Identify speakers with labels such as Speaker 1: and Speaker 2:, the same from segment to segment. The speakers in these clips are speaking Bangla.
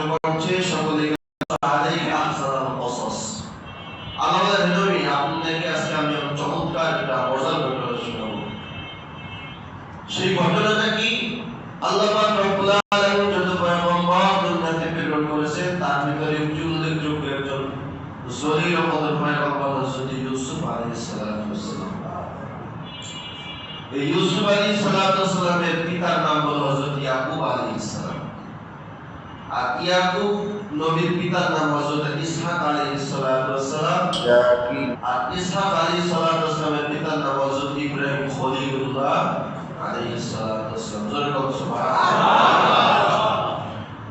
Speaker 1: উচ্চ কণ্ঠে সকলে আলাইকা আহসানাল কসস। আল্লাহর নবী আপনাদেরকে আজকে আমি চমৎকার একটা মজার ঘটনা শোনাবো। সেই ঘটনাটা কি? আল্লাহ পাক রব্বুল আলামিন যত পয়গম্বর দুনিয়াতে প্রেরণ করেছেন তার ভিতরে উল্লেখযোগ্য একজন জলিল কদর পয়গম্বর হযরত ইউসুফ আলাইহিস সালাতু ওয়াসসালাম। এই ইউসুফ আলাইহিস সালাতু ওয়াসসালামের পিতার নাম হলো হযরত ইয়াকুব আলাইহিস সালাম। আর ইয়াকুব নবীর পিতার নাম হযরত ইসহাক আলাইহিস সালাতু ওয়াসসালাম। আর ইসহাক আলাইহিস সালাতু ওয়াসসালামের পিতার নাম হযরত ইব্রাহিম খলিলুল্লাহ আলাইহিস সালাতু ওয়াসসালাম। জোরে বলুন সুবহানাল্লাহ।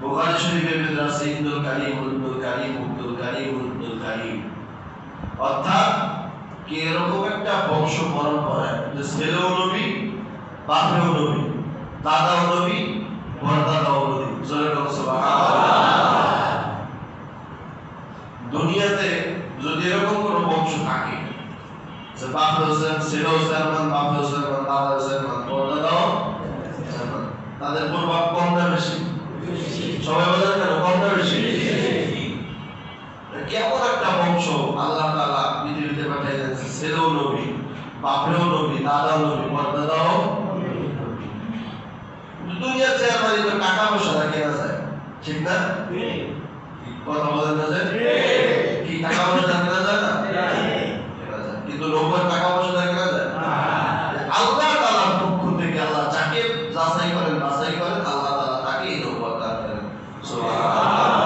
Speaker 1: বুখারী শরীফের ভিতরে আছে ইবনুল কারীম ইবনুল কারীম ইবনুল কারীম ইবনুল কারীম, অর্থাৎ কি এরকম একটা বংশ পরম্পরা যে ছেলেও নবী, বাপেও নবী, দাদাও নবী, পরদাদাও নবী। জোরে বলুন সুবহানাল্লাহ। দুনিয়াতে যদি এরকম কোনো বংশ থাকে যে বাপ হোসেন, ছেলেও জার্মান, বাপ হোসেন, দাদা জার্মান, পরদাদাও জার্মান, তাদের প্রভাব কম না বেশি? সবাই বলেন কেন কম না বেশি? কেমন একটা বংশ আল্লাহ তাআলা পৃথিবীতে পাঠাইলেন, ছেলেও নবী, বাপেও নবী, দাদাও নবী, পরদাদাও নবী। দুনিয়ার চেয়ারম্যানই তো টাকা পয়সা কেনা যায়, ঠিক না? কথা বলেন না যে কি টাকা পয়সা কেনা যায় না? কেনা যায়, কিন্তু লোকের টাকা পয়সা কেনা যায় না। আল্লাহ তাআলার পক্ষ থেকে আল্লাহ যাকে যাচাই করেন, বাছাই করেন, আল্লাহ তাআলা তাকে এই নবুয়ত দান করেন। সুবহানাল্লাহ।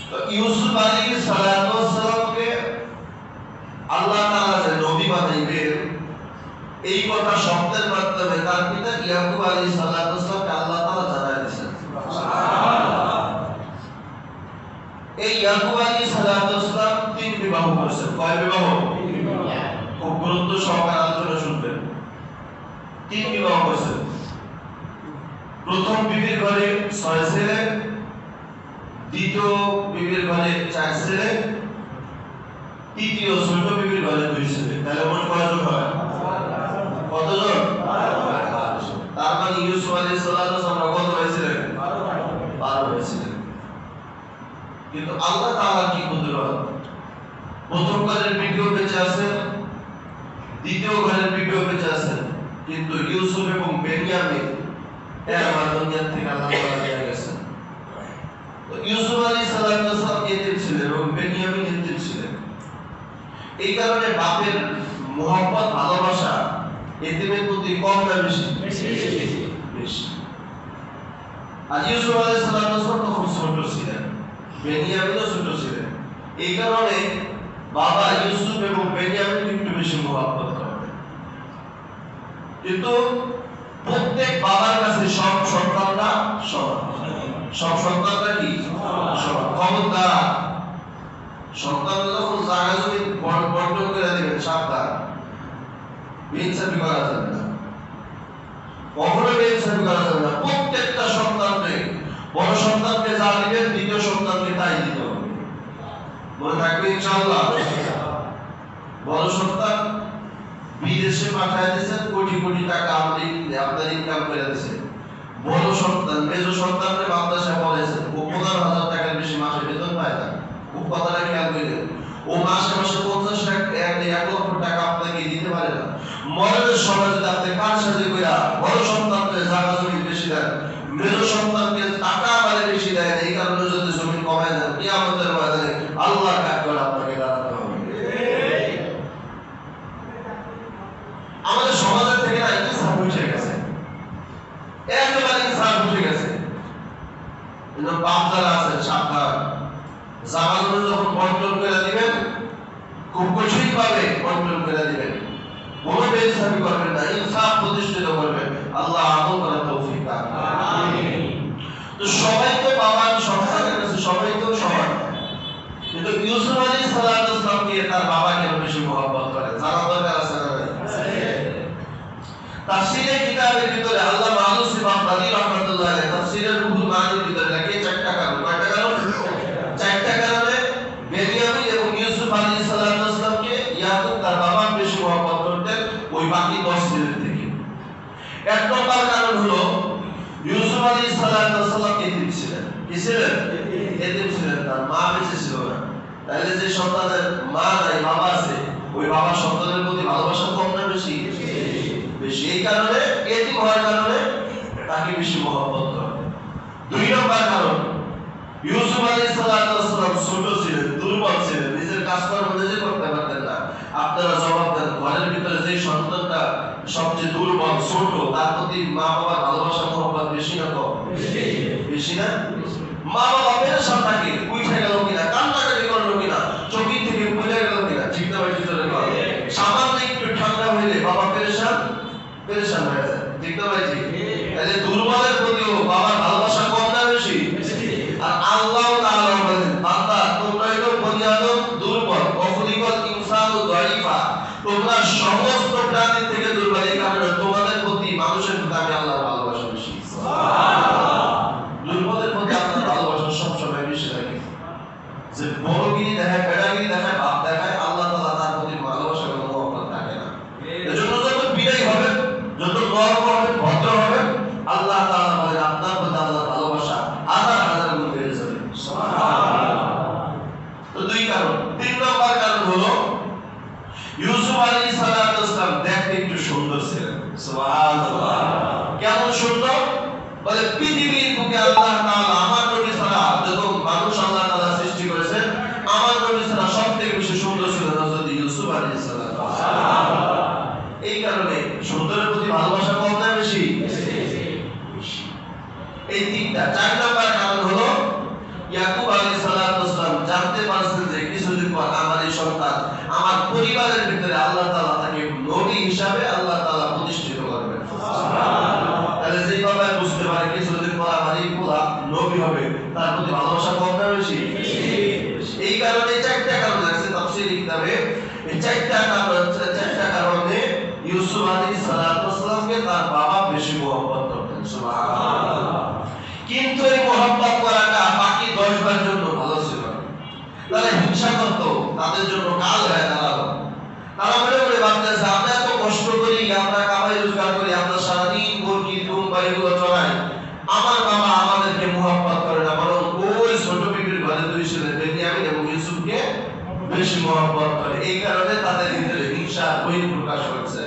Speaker 1: তো ইউসুফ আলাইহিস সালাতু ওয়াসসালামকে আল্লাহ তাআলা যে নবী বানাইবেন এই কথা শব্দের মাধ্যমে তার পিতা ইয়াকুব আলাইহিস সালাতু ওয়াসসালামকে আল্লাহ তাআলা জানায় দিয়েছেন। সুবহানাল্লাহ। এই ইয়াকুব আলাইহিস সালাতু ওয়াসসালাম 3 বিবাহ করেছেন। কয় বিবাহ? 3 বিবাহ। খুব গুরুত্ব সহকারে আলোচনা শুনবেন। 3 বিবাহ করেছেন। প্রথম বিবির ঘরে 6 ছেলে, দ্বিতীয় বিবির ঘরে 4 ছেলে, তৃতীয় ছোট বিবির ঘরে 2 ছেলে। তাহলে মোট কয়জন হয়? কতজন? 12। তার মানে ইউসুফ আলাইহিস সালাতু ওয়াসসালাম কত হয়েছিলেন? 12 হয়েছিলেন। কিন্তু আল্লাহ তাআলা কি কুদরত, প্রথম ঘরের বিবিও বেঁচে আছেন, দ্বিতীয় ঘরের বিবিও বেঁচে আছেন, কিন্তু ইউসুফ এবং বেনিয়ামিন এরা দুনিয়া থেকে আল্লাহ তাআলা নিয়ে গেছেন। তো ইউসুফ আলাইহিস সালাতু ওয়াসসালাম এতিম ছিলেন এবং বেনিয়ামিন এতিম ছিলেন। এই কারণে বাপের মোহাব্বত, ভালোবাসা এতিমের প্রতি কম না বেশি? বেশি। আর ইউসুফ আলাইহিস সালাতু ওয়াসসালাম তখন ছোট ছিলেন, বেনিয়ামিনও ছোট ছিলেন। এই কারণে বাবা ইউসুফ এবং বেনিয়ামিনকে একটু বেশি মোহাব্বত করতেন। কিন্তু প্রত্যেক বাবার কাছে সব সন্তানরা সমান। সব সন্তানরা কি সমান? খবরদার, সন্তান যখন জায়গা জমি বন্টন করে দেবেন সাবধান, বেইনসাফি করা যাবে না, কখনো বেইনসাফি করা যাবে না। প্রত্যেকটা সন্তানকে, বড় সন্তানকে যা দিবেন দ্বিতীয় সন্তানকে তাই দিতে হবে। মনে থাকবে ইনশাআল্লাহ। বড় সন্তান বিদেশে পাঠায় দিয়েছেন, কোটি কোটি টাকা আপনার ইনকাম করে দিয়েছেন। বড় সন্তান, মেজো সন্তানকে মাদ্রাসায় পড়াইছেন, ও 15,000 টাকার বেশি মাসে বেতন পায় না। খুব কথাটা খেয়াল করলেন, ও মাসে মাসে 50 লাখ 1 লক্ষ টাকা আপনাকে দিতে পারে না। মরণের সময় যদি আপনি কার সাথে কইরা বড় সন্তানকে জায়গা জমি বেশি দেন, মেজো সন্তানকে টাকা মানে বেশি দেন, এই কারণে যদি জমি কমায় দেন, কিয়ামতের ময়দানে আল্লাহর কাঠগড় আপনাকে দাঁড়াতে হবে। আমাদের সমাজের থেকে না একটু সাপ উঠে গেছে, একেবারে সাপ উঠে গেছে। বাপ যারা আছেন সাবধান, জামাগুলো যখন বন্টন করে দিবেন খুব কঠিন ভাবে বন্টন করে দিবেন, কোনো বেইনসাফি করবেন না, ইনসাফ প্রতিষ্ঠিত করবেন। আল্লাহ আমল করার তৌফিক দান করুন। আমিন। তো সবাই তো বাবার সন্তানের কাছে সবাই তো সমান, কিন্তু ইউসুফ আলাইহিস সালাতু ওয়াসসালামকে তার বাবা কেন বেশি মহব্বত করেন? জানা দরকার আছে না? তাফসীরে কিতাবের ভিতরে আল্লামা আলুসি বাগদাদী রাহমাতুল্লাহ আলাইহি তাফসীরের রুহুল মানির ভিতরে লেখে 4টা কারণ। কয়টা কারণ? 4টা কারণে বেনিয়ামিন এবং ইউসুফ আলাইহিস সালাতু ওয়াসসালামকে ইয়াকুব তার বাবা বেশি মহব্বত করতেন ওই বাকি 10 ছেলের থেকে। এক নম্বর কারণ হলো ইউসুফ আলাইহিস সালাতু সালাম এতিম ছিলেন। কি ছিলেন? এতিম ছিলেন, তার মা বেঁচে ছিল না। তাহলে যে সন্তানের মা নাই, বাবা আছে, ওই বাবা সন্তানের প্রতি ভালোবাসা কম না বেশি? বেশি। এই কারণে এতিম হওয়ার কারণে তাকে বেশি মহব্বত করে। 2 নম্বর কারণ, ইউসুফ আলাইহিস সালাম ছোট ছিলেন, দুর্বল ছিলেন, নিজের কাজকর্ম নিজে করতে পারতেন না। আপনারা জবাব দেন, ঘরের ভিতরে যে সন্তানটা সবচেয়ে দুর্বল, ছোট, তার প্রতি মা বাবার ভালোবাসা মহব্বত বেশি না কম? বেশি না? মা বাবা পেরেশান থাকে, উঠে গেল কিনা, কান্নাকাটি করলো কিনা, চোখের থেকে পড়ে গেল কিনা, ঠিক না ভাই? সামান্য একটু ঠান্ডা হইলে বাবা পেরেশান হয়ে যায়, ঠিক না ভাই? তাহলে দুর্বলের প্রতিও বাবার ভালোবাসা কম না বেশি? আর আল্লাহ তাআলা বলেন, বান্দা তোমরা তো বনি আদম দুর্বল, অখলিকাল ইনসানু দাইফা, তোমরা সমস্ত প্রাণী থেকে দুর্বল, এই কারণে তোমাদের প্রতি, মানুষের প্রতি আমি আল্লাহর ভালোবাসা বেশি। সুবহানাল্লাহ। দুর্বলের প্রতি আল্লাহর ভালোবাসা সব সময় বেশি থাকে। যে বড়গিরি দেখায়, বেড়াগিরি দেখায়, বাপ দেখায়, আল্লাহ তাআলা তার প্রতি ভালোবাসা এবং মহব্বত থাকে না। এজন্য যত বিনয়ী হবেন, যত নরম হবেন, ভদ্র হবেন, আল্লাহ তাআলা বলেন আপনার প্রতি আল্লাহর ভালোবাসা হাজার হাজার গুণ বেড়ে যাবে। সুবহানাল্লাহ। তো 2 কারণ। 3 নম্বর কারণ হলো ইউসুফ আলাইহিস সালাম দেখতে একটু সুন্দর ছিলেন। সুবহানাল্লাহ। কেমন সুন্দর? বলে পৃথিবীর বুকে আল্লাহ তাআলা আমার নবী ছাড়া যত মানুষ আল্লাহ তাআলা সৃষ্টি করেছেন, আমার নবী ছাড়া সবথেকে বেশি সুন্দর ছিলেন হযরত ইউসুফ আলাইহিস সালাম। সুবহানাল্লাহ। এই কারণে সুন্দরের প্রতি ভালোবাসা কম না বেশি? বেশি। এই 3টা। 4 নম্বর কারণ হলো ইয়াকুব আলাইহিস সালাম জানতে পারছেন যে কিছুদিন পর আমার এই সন্তান, আমার পরিবারের ভিতরে আল্লাহ তাআলা তাকে নবী হিসাবে আল্লাহ তাআলা প্রতিষ্ঠিত করবেন। সুবহানাল্লাহ। তাহলে যেই বাবা বুঝতে পারে কিছুদিন পর আমার এই পোলা নবী হবে, তার প্রতি ভালোবাসা কম না বেশি? এই কারণে 4টা কারণ আছে তাফসীর কিতাবে। এই 4টা কারণে ইউসুফ আলাইহিস সালামকে তার বাবা বেশি মহব্বত করতেন। সুবহানাল্লাহ। কিন্তু এই মহব্বত করাটা বাকি 10 ভাইয়ের জন্য ভালো ছিল না। তারা হিংসা করত, তাদের জন্য কাল হয়ে দাঁড়ালো। তারা মনে মনে ভাবতেছে, আমরা এত কষ্ট করি, আমরা কামাই রোজগার করি, আমরা সারাদিন মুরগি দুম বাড়িগুলো চড়াই, আমার বাবা আমাদেরকে মহব্বত করে না, বরং ওই ছোট বিবির ঘরে 2 ছেলে বেনিয়ামিন এবং ইউসুফকে বেশি মহব্বত করে। এই কারণে তাদের ভিতরে হিংসা বহিঃপ্রকাশ হচ্ছে।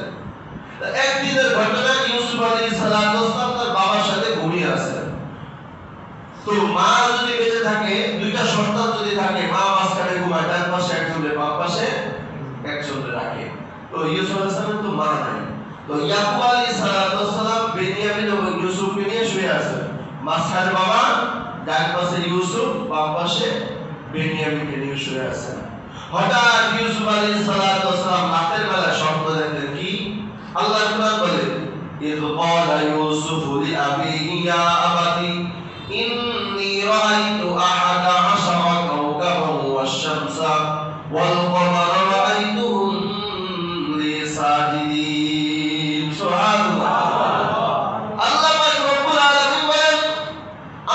Speaker 1: একদিনের ঘটনা, ইউসুফ আলাইহিস সালাম তার বাবার সাথে ঘুমিয়ে আছেন। তো মা যদি বেঁচে থাকে, 2টা সন্তান যদি থাকে, মা মাঝখানে ঘুমায়, ডান পাশে একজনের, বাম পাশে একজনের রাখে। তো ইউসুফ আলাইহিস সালাম তো মা নাই। তো ইয়াকুব আলাইহিস সালাম বেনিয়ামিন এবং ইউসুফকে নিয়ে শুয়ে আছেন। মাঝখানে বাবা, ডান পাশে ইউসুফ, বাম পাশে বেনিয়ামিনকে নিয়ে শুয়ে আছেন। হঠাৎ ইউসুফ আলাইহিস সালাম রাতের বেলা স্বপ্ন দেখলেন। কি? আল্লাহ কুরআন বলে, ইয ক্বালা ইউসুফু লিআবিহি ইয়া আবাতি ইন্নী রাআইতু আহাদা আশারা কাওকাবান ওয়াশ-শামসা ওয়াল কমারা রাআইতুহুম লি সাজিদিন। সুবহানাল্লাহ। আল্লাহ পাক রব্বুল আলামিন বলেন,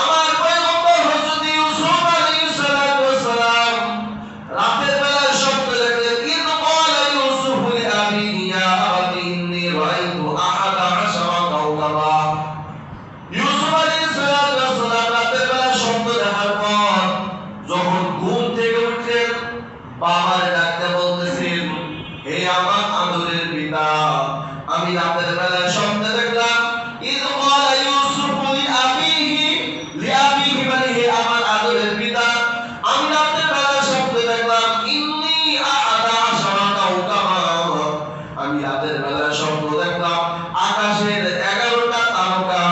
Speaker 1: আমার পয়গম্বর হযরত ইউসুফ আলাইহিস সালাম রাতের বেলা স্বপ্ন দেখলেন। ইয ক্বালা ইউসুফু লিআবিহি ইয়া আবাতি ইন্নী রাআইতু আহাদা আশারা কাওকাবা। ইউসুফ আলাইহিস সালাম রাতের বেলা স্বপ্ন দেখার পর যখন ঘুম থেকে উঠলেন, বাবার ডাকতে বলতেছেন, হে আমার আদরের পিতা, আমি রাতের বেলা স্বপ্ন দেখলাম। ইয ক্বালা ইউসুফু লিআবিহি মানে হে আমার আদরের পিতা, আমি রাতের বেলা স্বপ্ন দেখলাম, ইন্নী আহাদা আশারা কাওকাবা, আমি রাতের বেলা স্বপ্ন দেখলাম আকাশের 11টা তারকা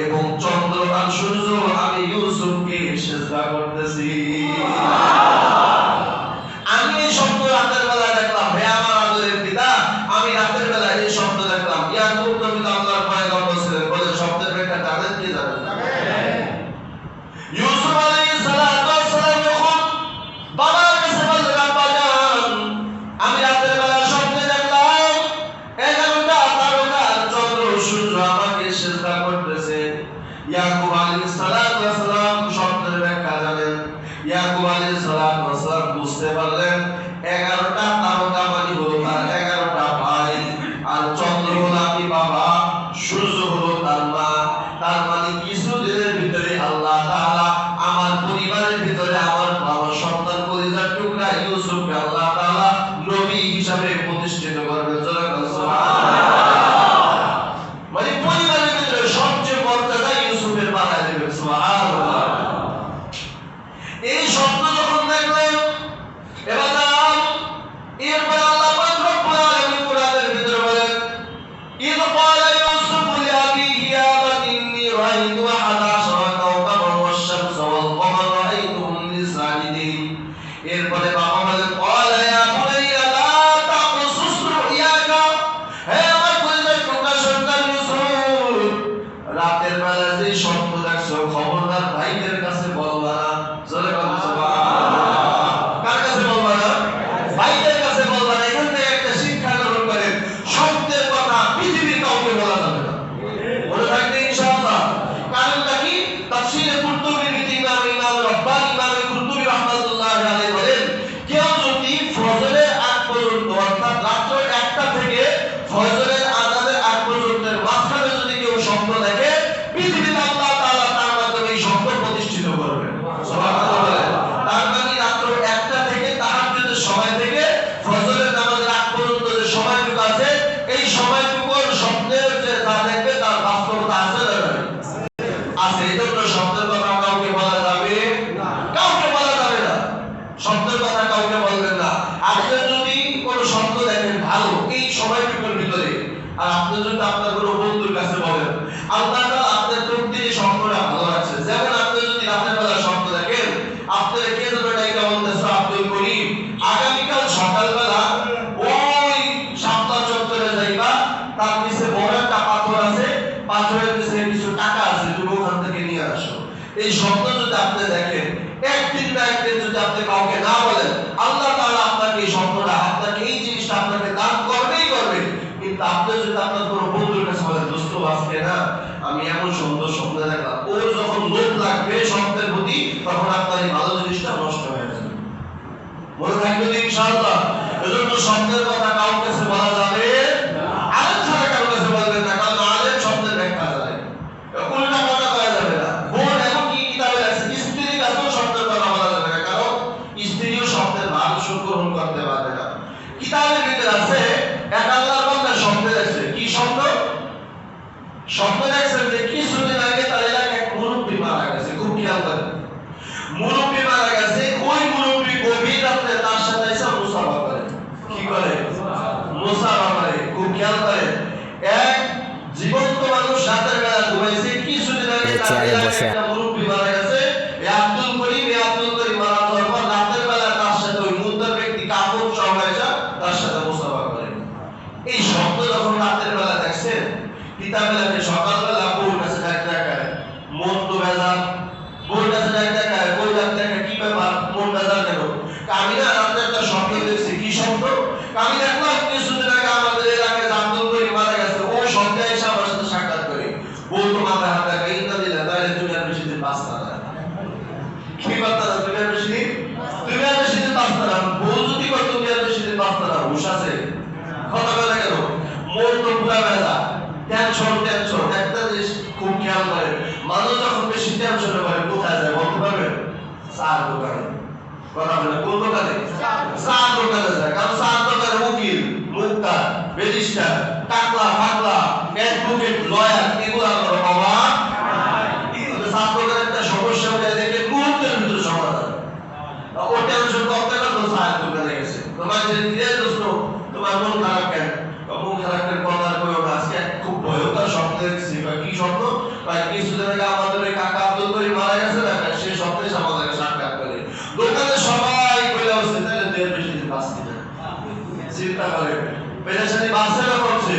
Speaker 1: এবং চন্দ্র আর সূর্য আমি ইউসুফকে সিজদা করতেছি। আমি এই স্বপ্ন রাতের বেলা দেখলাম, হে আমার আদরের পিতা, আমি রাতের বেলা এই স্বপ্ন দেখলাম। ইয়াকুব নবী তো আল্লাহর পয়গম্বর ছিলেন, বলে স্বপ্নের ব্যাখ্যা জানেন কি? জানেন? ইউসুফ আলাইহিস সালাম যখন বাবার কাছে বললেন, আব্বা জান, আমি রাতের বেলা স্বপ্নে দেখলাম 11টা তারকা আর চন্দ্র সূর্য আমাকে সিজদা করতেছে। ইয়াকুব আলাইহিস সালাম স্বপ্নের ব্যাখ্যা জানেন। ইয়াকুব আলাইহিস সালাম বুঝতে পারলেন 11টা তারকা মানে হলো তার 11টা ভাই, আর চন্দ্র হলো আমি বাবা, সূর্য হলো তার মা। তার মানে কিছুদিনের ভিতরে এজন্য শব্দের কথা কাউকে বলা যাবে না, কাউকে বলা যাবে না, শব্দের কথা কাউকে বলবেন না। আপনি যদি কোনো শব্দ দেখেন ভালো এই সময়টুকুর ভিতরে, আর আপনি যদি আপনার কোনো বন্ধুর কাছে বলেন, আল্লাহ তাআলা আপনার প্রতি শব্দটা ভালো রাখছে। যেমন আপনি যদি রাতের বেলা শব্দ দেখেন, আপনার কে যেন ডাইকা বলতেছে আব্দুল করিম, আগামীকাল সকালবেলা ওই শাপলা চত্বরে যাইবা, তার নিচে বড় একটা পাথর আছে, পাথরের নিচে কিছু টাকা আছে, তুমি ওখান থেকে নিয়ে আসো। এই শব্দ যদি আপনি দেখেন, একদিন না একদিন যদি আপনি কাউকে না বলেন, আল্লাহ তাআলা আপনাকে এই শব্দটা, আপনাকে এই জিনিসটা আপনাকে দান করবেই করবে। কিন্তু আপনি যদি আপনার কোনো বন্ধুর কাছে বলেন, দোস্ত আজকে না আমি এমন সুন্দর স্বপ্ন দেখলাম, ওর যখন লোভ লাগবে শব্দের প্রতি, তখন আপনার এই ভালো জিনিসটা নষ্ট হয়ে যাবে। মনে থাকবে তো ইনশাআল্লাহ। এজন্য শব্দের কথা কারোর কাছে বলা যাবে না, আলেম ছাড়া কারোর কাছে বলবেন না, কারণ আলেম শব্দের ব্যাখ্যা জানে। উল্টা পাল্টা করা যাবে না। বোন এমন কি কিতাবে আছে, স্ত্রীর কাছেও শব্দের কথা বলা যাবে না, কারণ স্ত্রীও শব্দের ভাগ গ্রহণ করতে পারবে না। কিতাবের ভিতরে আছে এক আল্লাহর বান্দা শব্দ দেখছে, কি শব্দ? শব্দ দেখছেন যে কিছুদিন আগে তার এলাকায় এক মুরব্বী মারা গেছে, খুব খেয়াল করেন। মুরব্বী মারা গেছে, ওই মুরব্বী গভীর রাতে তার সাথে এসে মুসাফা করে। কি করে? মুসাফা করে। খুব খেয়াল করেন, এক জীবন্ত মানুষ রাতের বেলা ঘুমাইছে, কিছুদিন আগে তার এলাকায় একটা মুরব্বী মারা গেছে, এই আব্দুল করিম মারা যাওয়ার পর রাতের বেলা তার সাথে ওই মুদ্দার ব্যক্তি কাপড় সহ এসে তার সাথে মুসাফা করে। এই শব্দ যখন রাতের বেলা দেখছেন, কিতাবে লেখে সকালবেলা বউর কাছে ডাকায়, মন তো বেজার, বউর কাছে ডাকায়, বউ ডাকায়, কি ব্যাপার, মন বেজার কেন? আমি না রাতে একটা স্বপ্ন দেখছি। কি স্বপ্ন? আমি দেখলাম কিছুদিন আগে আমাদের এলাকায় আব্দুল করিম মারা গেছে, ও স্বপ্নে এসে আমার সাথে সাক্ষাৎ করে। বউ তো মাথায় হাত রাখে, ইন্দা দিলে তাহলে তুমি আর বেশি দিন বাঁচতা না। কি বাঁচতা না? তুমি আর বেশি দিন বাঁচতা না। বউ যদি কয় তুমি আর বেশি দিন বাঁচতা না, হুঁশ আছে? কথা বলে কেন? মন তো পুরা বেজার, টেনশন। একটা জিনিস খুব খেয়াল করেন, মানুষ যখন বেশি টেনশনে পড়ে কোথায় যায় বলতে পারবেন? চার দোকানে। কথা বলে কোন দোকানে? চার দোকানে যায়। কারণ চার দোকানে উকিল, মুক্তার, রেজিস্ট্রার, টাকলা, ফাকলা, অ্যাডভোকেট, লয়ার, এগুলো আমার অভাব নাই। চার দোকানে একটা সমস্যা হয়ে দেখে মুহূর্তের ভিতরে সমাধান। ও টেনশন করতে করতে চার দোকানে গেছে। তোমার যে ধীরে দোস্ত, তোমার মন খারাপ কেন? মন খারাপের কথা কইও না, আজকে খুব ভয়ঙ্কর স্বপ্ন দেখছি। কি স্বপ্ন? কিছুদিন আগে আমাদের ওই কাকা আব্দুল করিম মারা গেছে না, সেই স্বপ্নে আমাদেরকে সাক্ষাৎ করে। দোকানে সবাই কইলা হচ্ছে তাহলে দেড় বেশি দিন বাঁচতি না। চিন্তা করে পেরেশানি বাঁচছে না করছে।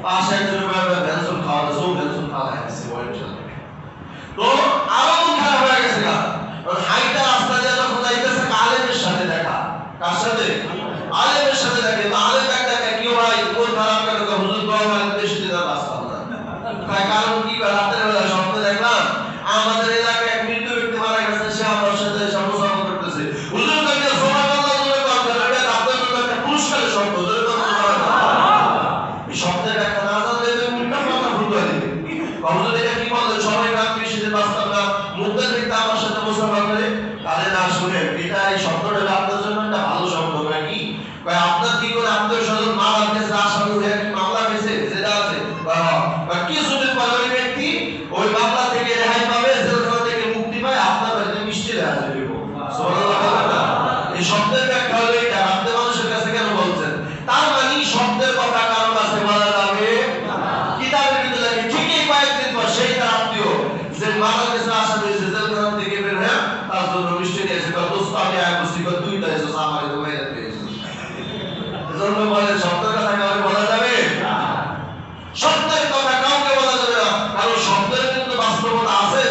Speaker 1: পাশে একজন ভ্যানসন খাওয়া দাওয়া, সব ভ্যানসন খাওয়া খাইছে তো আরো মন খারাপ হয়ে গেছে না। হাইটা রাস্তা দিয়ে যখন যাইতেছে, আলেমের সাথে দেখা। কার সাথে? আলেমের সাথে দেখে। আলেম একটা কি ভাই কোন খারাপ কেন? হুজুর দোয়া করেন বেশি দিন বাঁচতাম না। কারণ কি? রাতের বেলা স্বপ্ন দেখলাম আমাদের এলাকায় এক মৃত ব্যক্তি মারা গেছে, সে আমার সাথে সমস্যা করতেছে। হুজুর কাছে সুবহানাল্লাহ বলে কথা বলে, এটা আপনার জন্য একটা পুরস্কারের শব্দ। ধরে কথা এই শব্দের ব্যাখ্যা না জানলে তুমি উল্টা পাল্টা ভুল করে দিবে। হুজুর এটা কি বললেন? সবাই রাত বেশি দিন বাঁচতাম না, মুদ্দার ব্যক্তি আমার সাথে মুসাফা করে। তাহলে না শুনেন, এটা এই শব্দটা আপনার জন্য একটা ভালো শব্দ। কি আপনার কি করে আত্মীয় স্বজন মামলা কেসে আসামি হয়ে কি মামলা পেয়েছে? যেটা আছে কিছুদিন পরে ওই ব্যক্তি ওই মামলা থেকে রেহাই পাবে, জেলখানা থেকে মুক্তি পায়, আপনার বাড়িতে মিষ্টি রেহাই দেবে। এই শব্দের ব্যাখ্যা হলো এটা। আপনি মানুষের কাছে কেন বলছেন? তার মানে শব্দের কথা কারো কাছে বলা যাবে না। কিতাবের ভিতরে ঠিকই কয়েকদিন পর সেই তার আত্মীয় যে মামলা কেসে আসামি হয়েছে, জেলখানা থেকে বের হয়ে তার জন্য মিষ্টি দিয়েছে। দোস্ত আমি আয় বসি, তুই তো এসেছিস আমার তোমায় জন্য বলে শব্দের কথা কাউকে বলা যাবে না। শব্দের কথা কাউকে বলা যাবে না, কারণ শব্দের কিন্তু বাস্তবতা আছে।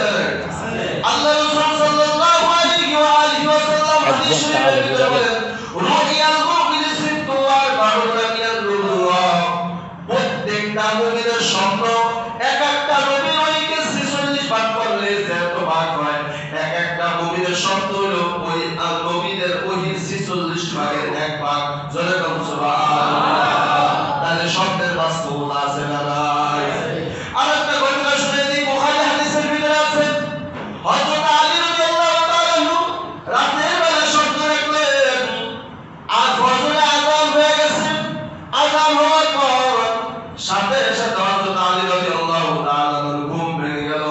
Speaker 1: আল্লাহ রাসূল সাল্লাল্লাহু আলাইহি ওয়া আলিহি ওয়াসাল্লাম হাদিস শরীফে বলেন, রুইয়াল মুমিন সিদ্দু ওয়ার বারুনা মিনাল রুয়া। প্রত্যেকটা মুমিনের স্বপ্ন এক একটা নবীর ওইকে 46 ভাগ করলে যত ভাগ হয়, এক একটা মুমিনের স্বপ্ন হলো ওই নবীদের ওহির 46 ভাগের এক ভাগ। জোরে বলুন সুবহানাল্লাহ। তাহলে শব্দের বাস্তবতা আছে না নাই? আরেকটা ঘটনা শুনে দিই, বুখারী হাদিসের ভিতরে আছে, হযরত আলী রাদিয়াল্লাহু তাআলা রাতের বেলা স্বপ্ন দেখলেন আর ফজরে আযান হয়ে গেছে। আযান হওয়ার পর সাথে সাথে হযরত আলী রাদিয়াল্লাহু তাআলা ঘুম ভেঙে গেল।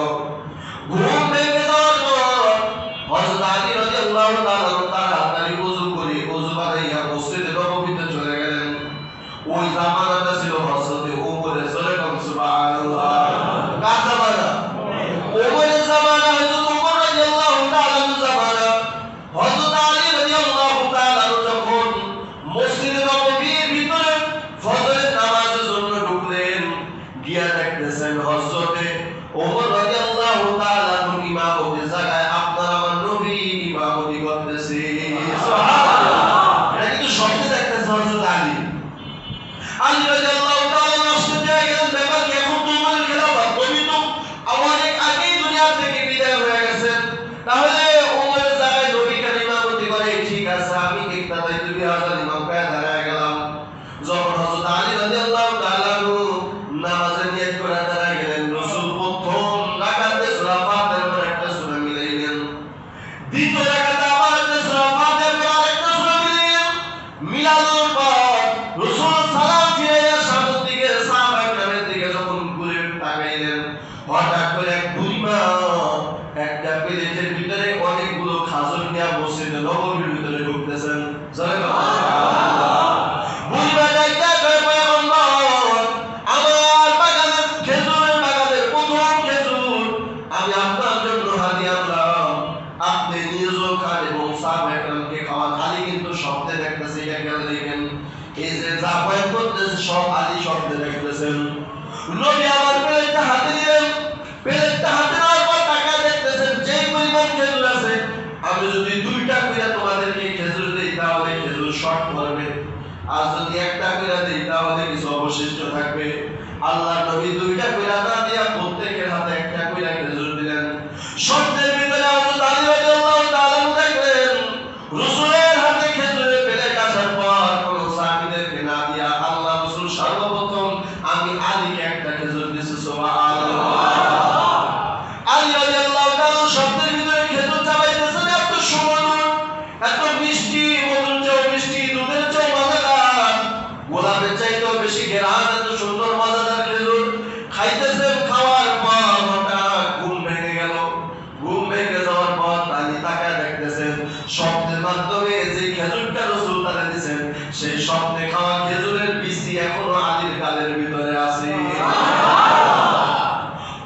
Speaker 1: আল্লাহ নবী দুইটা কইরা না দিয়া প্রত্যেকের হাতে একটা কইরা খেজুর দিলেন। স্বপ্নের ভিতরে হযরত আলী রাদিয়াল্লাহু তাআলা দেখলেন রাসূলের হাতে খেজুরের প্লেট আসার পর কোন সাহাবীদেরকে না দিয়া আল্লাহ রাসূল সর্বপ্রথম আমি আলীকে একটা খেজুর দিয়েছি। সুবহানাল্লাহ। আলী রাদিয়াল্লাহু তাআলা স্বপ্নের ভিতরে খেজুর চাবাইতেছেন, এত সুমধুর, এত মিষ্টি, মধুর চেয়েও মিষ্টি, দুধের চেয়েও মজাদার, গোলাপের চাইতেও বেশি ঘ্রাণ, এত সুন্দর মজাদার খেজুর খাইতেছেন। খাওয়ার পর হঠাৎ ঘুম ভেঙে গেল। ঘুম ভেঙে যাওয়ার পর আলী তাকায় দেখতেছেন স্বপ্নের মাধ্যমে যে খেজুরটা রাসূল তারে দিয়েছেন সেই স্বপ্নে খাওয়া খেজুরের বিচি এখনো আলীর গালের ভিতরে আছে।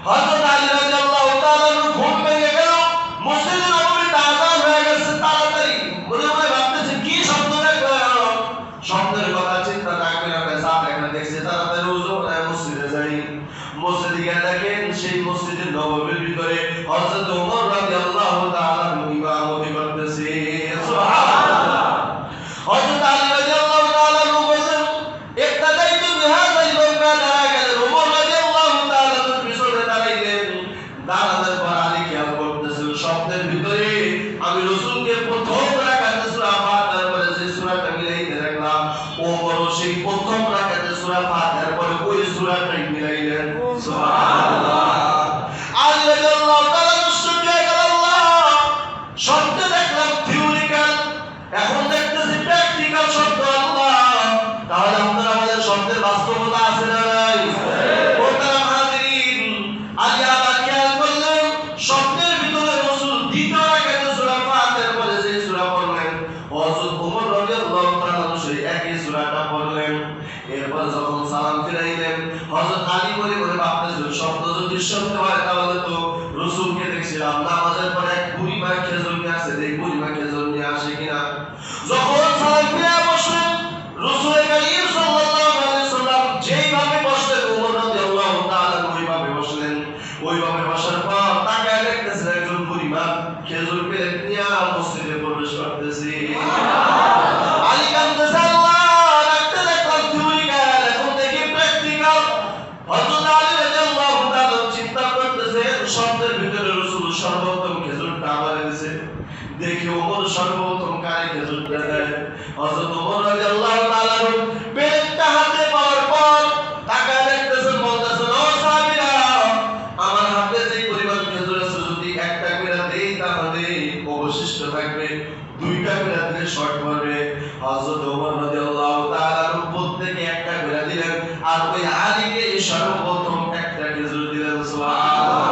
Speaker 1: হযরত আলী রাদিয়াল্লাহু তাআলা ঘুম ভেঙে গেল, মসজিদে নববীতে আযান হয়ে গেছে, তাড়াতাড়ি মনে মনে ভাবতেছে কি স্বপ্ন দেখলাম। স্বপ্নের কথা চিন্তা না করে যা দেখা দেখছে তাড়াতাড়ি ওযু করে মসজিদে যাই। মসজিদে গিয়ে দেখেন সেই মসজিদের নববীর ভিতরে হযরত ওমর রাদিয়াল্লাহু তাআলা ইমামতি করতেছে। সুবহানাল্লাহ। হযরত আলী রাদিয়াল্লাহু তাআলা বলেন ইক্তাদাইতু বিহাযাল ইমাম, দাঁড়া গেলেন ওমর রাদিয়াল্লাহু তাআলা পিছনে দাঁড়াইলেন। দাঁড়ানোর পর আলী খেয়াল করতেছেন স্বপ্নের ভিতরে আমি রাসূলকে প্রথম রাকাতে সূরা ফাতিহার পরে যে সূরাটা মিলাইতে দেখলাম, ওমরও সেই প্রথম রাকাতে সূরা ফাতিহার পরে ওই সূরাটাই মিলাইলেন। সুবহানাল্লাহ। আলী রাদিয়াল্লাহু তাআলা মুশরিক হয়ে গেল। আল্লাহ, স্বপ্নে দেখলাম থিওরিক্যাল, এখন দেখতেছি প্র্যাকটিক্যাল শব্দ। আল্লাহ, তাহলে আপনারা আমাদের শব্দের বাস্তবতা আছে না নাই? মোহতারাম হাজিরিন, আলী আবার খেয়াল করলেন স্বপ্নের ভিতরে রাসূল দ্বিতীয় রাকাতে সূরা ফাতিহার পরে যে সূরা পড়লেন, হযরত ওমর রাদিয়াল্লাহু তাআলা সেই একই সূরাটা পড়লেন। এরপর যখন সালাম ফিরাইলেন হযরত আলী বলে ভাবতেছেন শব্দ যদি সত্য হয় তাহলে তো রাসূলকে দেখছিলাম নামাজের পরে এক বুড়ি মা খেজুর নিয়ে আসে, এই বুড়ি মা খেজুর নিয়ে আসে কিনা। যখন সালাম ফিরে বসলেন রাসূল করিম সাল্লাল্লাহু আলাইহি সাল্লাম যেইভাবে বসলেন ওমর রাদিয়াল্লাহু তাআলা ওইভাবে বসলেন। ওইভাবে বসার পর তাকায় দেখতেছেন একজন বুড়ি মা খেজুর প্লেট নিয়ে মসজিদে প্রবেশ করতেছে। আলী কাঁদতেছে, আল্লাহ, রাখতে দেখলাম থিওরিক্যাল, এখন দেখি প্র্যাকটিক্যাল। হযরত আলী রাদিয়াল্লাহু তাআলা চিন্তা করতেছেন স্বপ্নের ভিতরে রাসূল সর্বপ্রথম খেজুরটা আমারে দিয়েছে, দেখি ওমর সর্বপ্রথম কারে খেজুরটা দেয়। হযরত ওমর রাদিয়াল্লাহু তাআলা প্লেটটা হাতে পাওয়ার পর তাকায় দেখতেছেন, বলতেছেন ও সাহাবীরা, আমার হাতে যে পরিমাণ খেজুর আছে যদি একটা করে দেই তাহলে অবশিষ্ট থাকবে, দুইটা করে দিলে শর্ট পড়বে। হযরত ওমর রাদিয়াল্লাহু তাআলা প্রত্যেককে একটা করে দিলেন আর ওই আলীকে সর্বপ্রথম একটা খেজুর দিলেন। সুবহানাল্লাহ।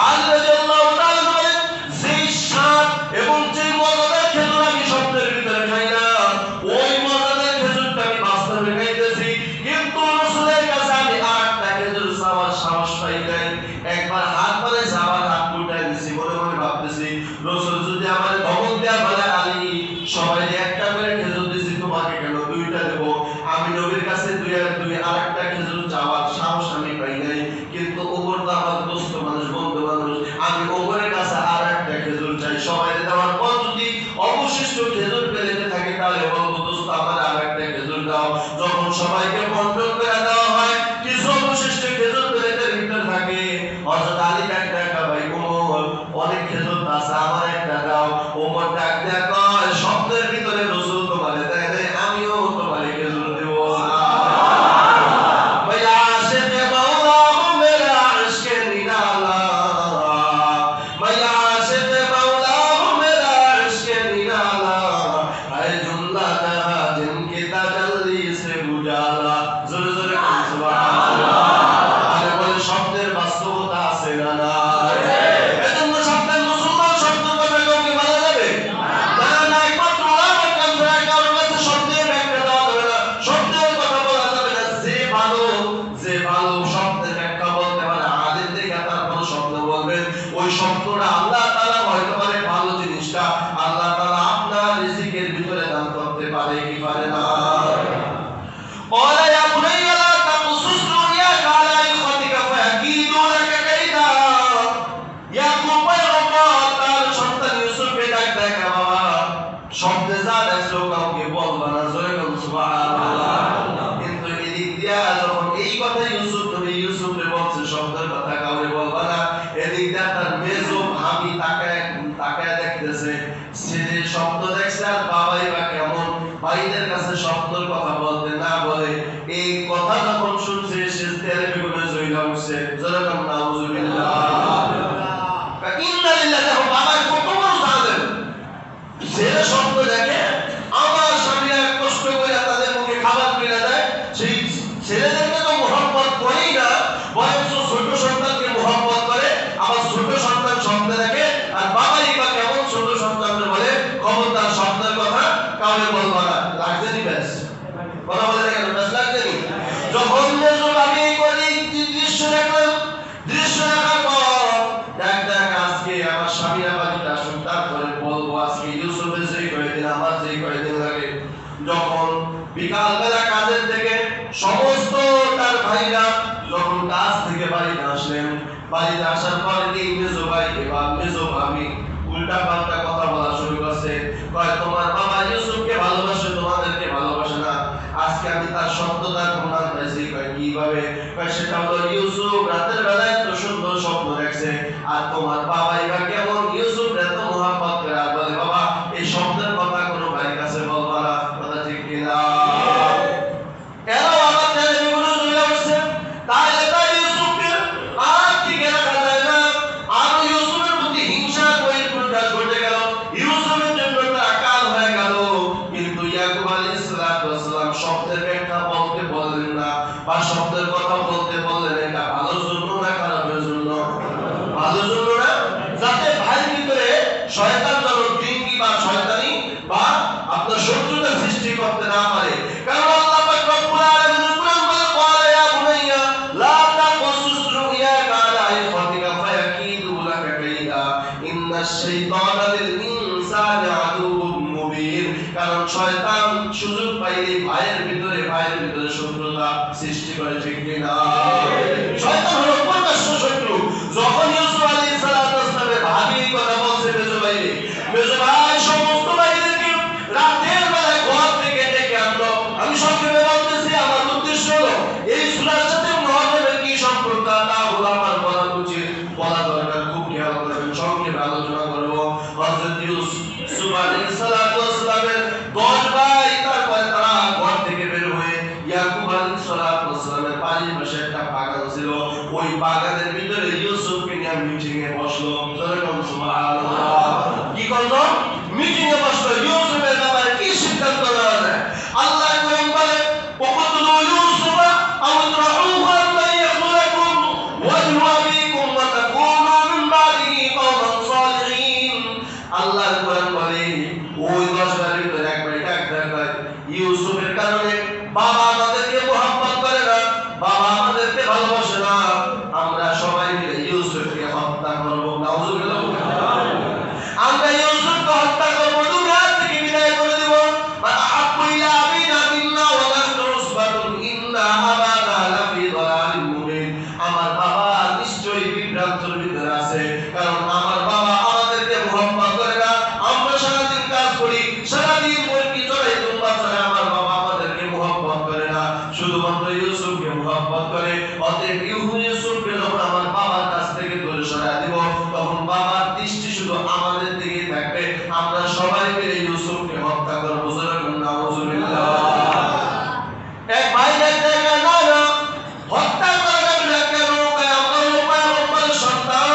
Speaker 1: আলী রাদিয়াল্লাহু তাআলা বলেন যেই স্বাদ এবং যেই মজাদার খেজুর আমি স্বপ্নের ভিতরে খাইলাম ওই মজাদার খেজুরটা আমি বাস্তবে খাইতেছি, কিন্তু রাসূলের কাছে আমি আটটা খেজুর চাওয়ার সাহস পাই নাই। একবার হাত বাড়াইছে, আবার হাত উঠাই দিছি, মনে মনে ভাবতেছি রাসূল যদি আমার ধমক দেয়া বলে আলী সবাই একটা করে খেজুর দিছি তোমাকে কেন দুইটা দেব। আমি নবীর কাছে দুই আরেকটা খেজুর চাওয়ার সাহস আমি পাই নাই, কিন্তু ওমর তো আমার দোস্ত মানুষ, বন্ধু মানুষ, আমি ওমরের কাছে আরেকটা খেজুর চাই। সবাই দেওয়ার পর যদি অবশিষ্ট খেজুর পেলেতে থাকে তাহলে বলবো দোস্ত আমার আরেকটা খেজুর দাও। যখন সবাইকে বন্টন করে দেওয়া হয় কিছু অবশিষ্ট খেজুর পেলেতে ভিতর থাকে, হযরত আলী ডাক দেখা, ভাই ওমর অনেক খেজুর আছে আমার একটা দাও। ওমর ডাক দেয়া কয় স্বপ্নের ভিতরে রাসূল তোমারে দেয় নাই, আমিও তোমারে খেজুর দেব না। ভাই আশিকে মাওলা মেরা ইশকে নিরালা, ভাই আশিকে মাওলা মেরা ইশকে নিরালা, হায় জুমলা জাহা জিনকে তাজাল্লি সে বুঝালা। জোরে জোরে সুবহানাল্লাহ। আরে বলে শব্দের বাস্তবতা আছে না নাই? এজন্য শব্দের মুসলমান শব্দ কথা কাউকে বলা যাবে না, না, একমাত্র ওলামায়ে কেরাম ছাড়া কারোর কাছে শব্দের ব্যাখ্যা দেওয়া যাবে না, শব্দের কথা বলা যাবে না। যে ভালো শব্দের ব্যাখ্যা বলতে পারে আলেম থেকে তারপর শব্দ বলবেন, ওই শব্দটা আল্লাহ তাআলা হয়তো পারে ভালো জিনিসটা আল্লাহ তাআলা আপনার রিজিকের ভিতরে দান করতে পারে কি পারে না? قال يا بني لا تقصص رؤياك على إخوتك فيكيدوا لك كيدا। ইয়াকুব পয়গম্বর তার সন্তান ইউসুফকে ডাক দেয়, বাবা শব্দে যা দেখছো কাউকে বলবা না। জোরে বলুন সুবহানাল্লাহ। কিন্তু এদিক দিয়া যখন এই কথা ইউসুফ ছেলে স্বপ্ন দেখে আমার স্বামীরা কষ্ট করে তাদের মুখে খাবার তুলে দেয়, সেই ছেলেদেরকে তো মোহাম্মত করেই না, বয়স ছোট সন্তানকে মোহাম্মত করে। আবার ছোট সন্তান স্বপ্ন দেখে, আর বাবাই বা কেমন ছোট সন্তানকে বলে খবরদার স্বপ্নের কথা কাউকে বলবো না। লাগছে নি ব্যাস, কথা বলে কেন ব্যাস লাগছে নি? যখন আমি করি দৃশ্য দেখলাম, দৃশ্য দেখার পর দেখ আজকে আমার স্বামী আবার আসুন, তারপরে বলবো আজকে ইউসুফের যেই কয়েকদিন আমার যেই কয়েকদিন লাগে। যখন বিকাল বেলা কাজের থেকে সমস্ত তার ভাইরা যখন কাজ থেকে বাড়িতে আসলেন, বাড়িতে আসার পরে এই মেজো ভাই এবার মেজো ভাবি উল্টা পাল্টা কথা বলা শুরু করছে। কয় তোমার বাবা ইউসুফকে ভালোবাসে, তোমাদেরকে ভালোবাসে না। আজকে আমি তার সত্যতার প্রমাণ পাইছি। কয় কিভাবে? কয় সেটা হলো ইউসুফ রাতের বেলায় তো সুন্দর স্বপ্ন দেখছে, আর তোমার বাবা এবার কেমন ইউসুফ এত মোহাম্মত করে। আর বলে বাবা এই স্বপ্নের কথা কোনো ভাইয়ের কাছে বলবা না, কথা ঠিক কিনা? কেন আমার টেলিভিশনে চলে আসছে? তাহলে তাই ইউসুফকে আর টিকে রাখা যায় না। আর ইউসুফের প্রতি হিংসা পরিপ্রকাশ ঘটে গেল, ইউসুফের জন্য তারা কাল হয়ে গেল। কিন্তু ইয়াকুব আলাইহিস সালাম শব্দের ব্যাখ্যা বলতে বললেন না, বা শব্দের কথা বলতে বললেন এটা ভালোর জন্য না খারাপের জন্য? ভালোর জন্য না, যাতে ভাইয়ের ভিতরে শয়তান যেন ড্রিঙ্কি বা শয়তানি বা আপনার শত্রুতা সৃষ্টি করতে না পারে। কারণ আল্লাহ পাক রব্বুল আলামিন কুরআন বলে ক্বালা ইয়া বুনাইয়া লা তাকুসুস রুয়াকা আলা ইখওয়াতিকা ফায়াকিদু লাকা কাইদা ইন্নাশ শাইতানা লিল ইনসানি আদুউম মুবিন। কারণ শয়তান সুযোগ পাইলে ভাইয়ের ভিতরে শত্রুতা সৃষ্টি করে, ঠিক কিনা? শয়তান হলো প্রকাশ্য শত্রু। যখন ইউসুফ আলাইহিস সালামের ভাবি কথা বলছে মেজো ভাই সমস্ত ভাইদেরকে রাতের বেলায় ঘর থেকে ডেকে আনলো। আমি সংক্ষেপে বলতেছি, আমার উদ্দেশ্য হলো এই সূরার সাথে মুহাম্মদের কি সম্পর্ক তা হলো আমার বলা উচিত, বলা দরকার, খুব খেয়াল করবেন। সংক্ষেপে আলোচনা করব। হযরত ইউসুফ আলাইহিস সালামের 10 ভাই, তারপরে তারা ঘর থেকে বের হয়ে ইয়াকুব আলাইহিস সালামের বাড়ির পাশে একটা বাগান ছিল, ওই বাগানের ভিতরে ইউসুফকে নিয়ে মিটিং এ বসলো। সুবহানাল্লাহ। কি করলো? মিটিং এ বসলো। ইউসুফের ব্যাপারে কি সিদ্ধান্ত নেওয়া যায়? আল্লাহ কোরআন বলে ওয়াকতুলু ইউসুফা আও ইতরাহুহু আল্লা ইয়াখলাকুম ওয়াজহু আবিকুম ওয়া তাকুনু মিন বাদিহি কওমান সালিহিন। আল্লাহ কোরআন বলে ওই 10 বারের ভিতরে একবার ডাক দেয় ইউসুফের কারণে বাবা আমাদেরকে মোহাম্মত করে না, বাবা আমাদেরকে ভালোবাসে না, আমরা সবাই মিলে ইউসুফকে হত্যা করব। নাউজুবিল্লাহ। আমরা ইউসুফকে হত্যা করব, দুনিয়া থেকে বিদায় করে দেব। আহাব্বু ইলা আবিনা মিন্না ওয়া নাহনু উসবাতুন ইন্না আবানা লাফি দালালিন মুবিন। আমার বাবা নিশ্চয়ই বিভ্রান্তির ভিতরে আছে, কারণ আমার বাবা আমাদেরকে মোহাম্মত করে না। আমরা সারাদিন কাজ করি, সারাদিন মুরগি চড়াই, দুম্বা চড়াই, আমার বাবা আমাদেরকে মোহাম্মত করে না, শুধুমাত্র ইউসুফকে মোহাম্মত করে। অতএব ইউসুফকে যখন আমার বাবার কাছ থেকে দূরে সরায় দিব, তখন বাবার দৃষ্টি শুধু আমাদের দিকেই থাকবে। আমরা সবাই মিলে ইউসুফকে হত্যা করব। নাউজুবিল্লাহ। এক ভাই দেখতে না না হত্যা করা যাবে না কেন? আমরা পয়গম্বরের সন্তান,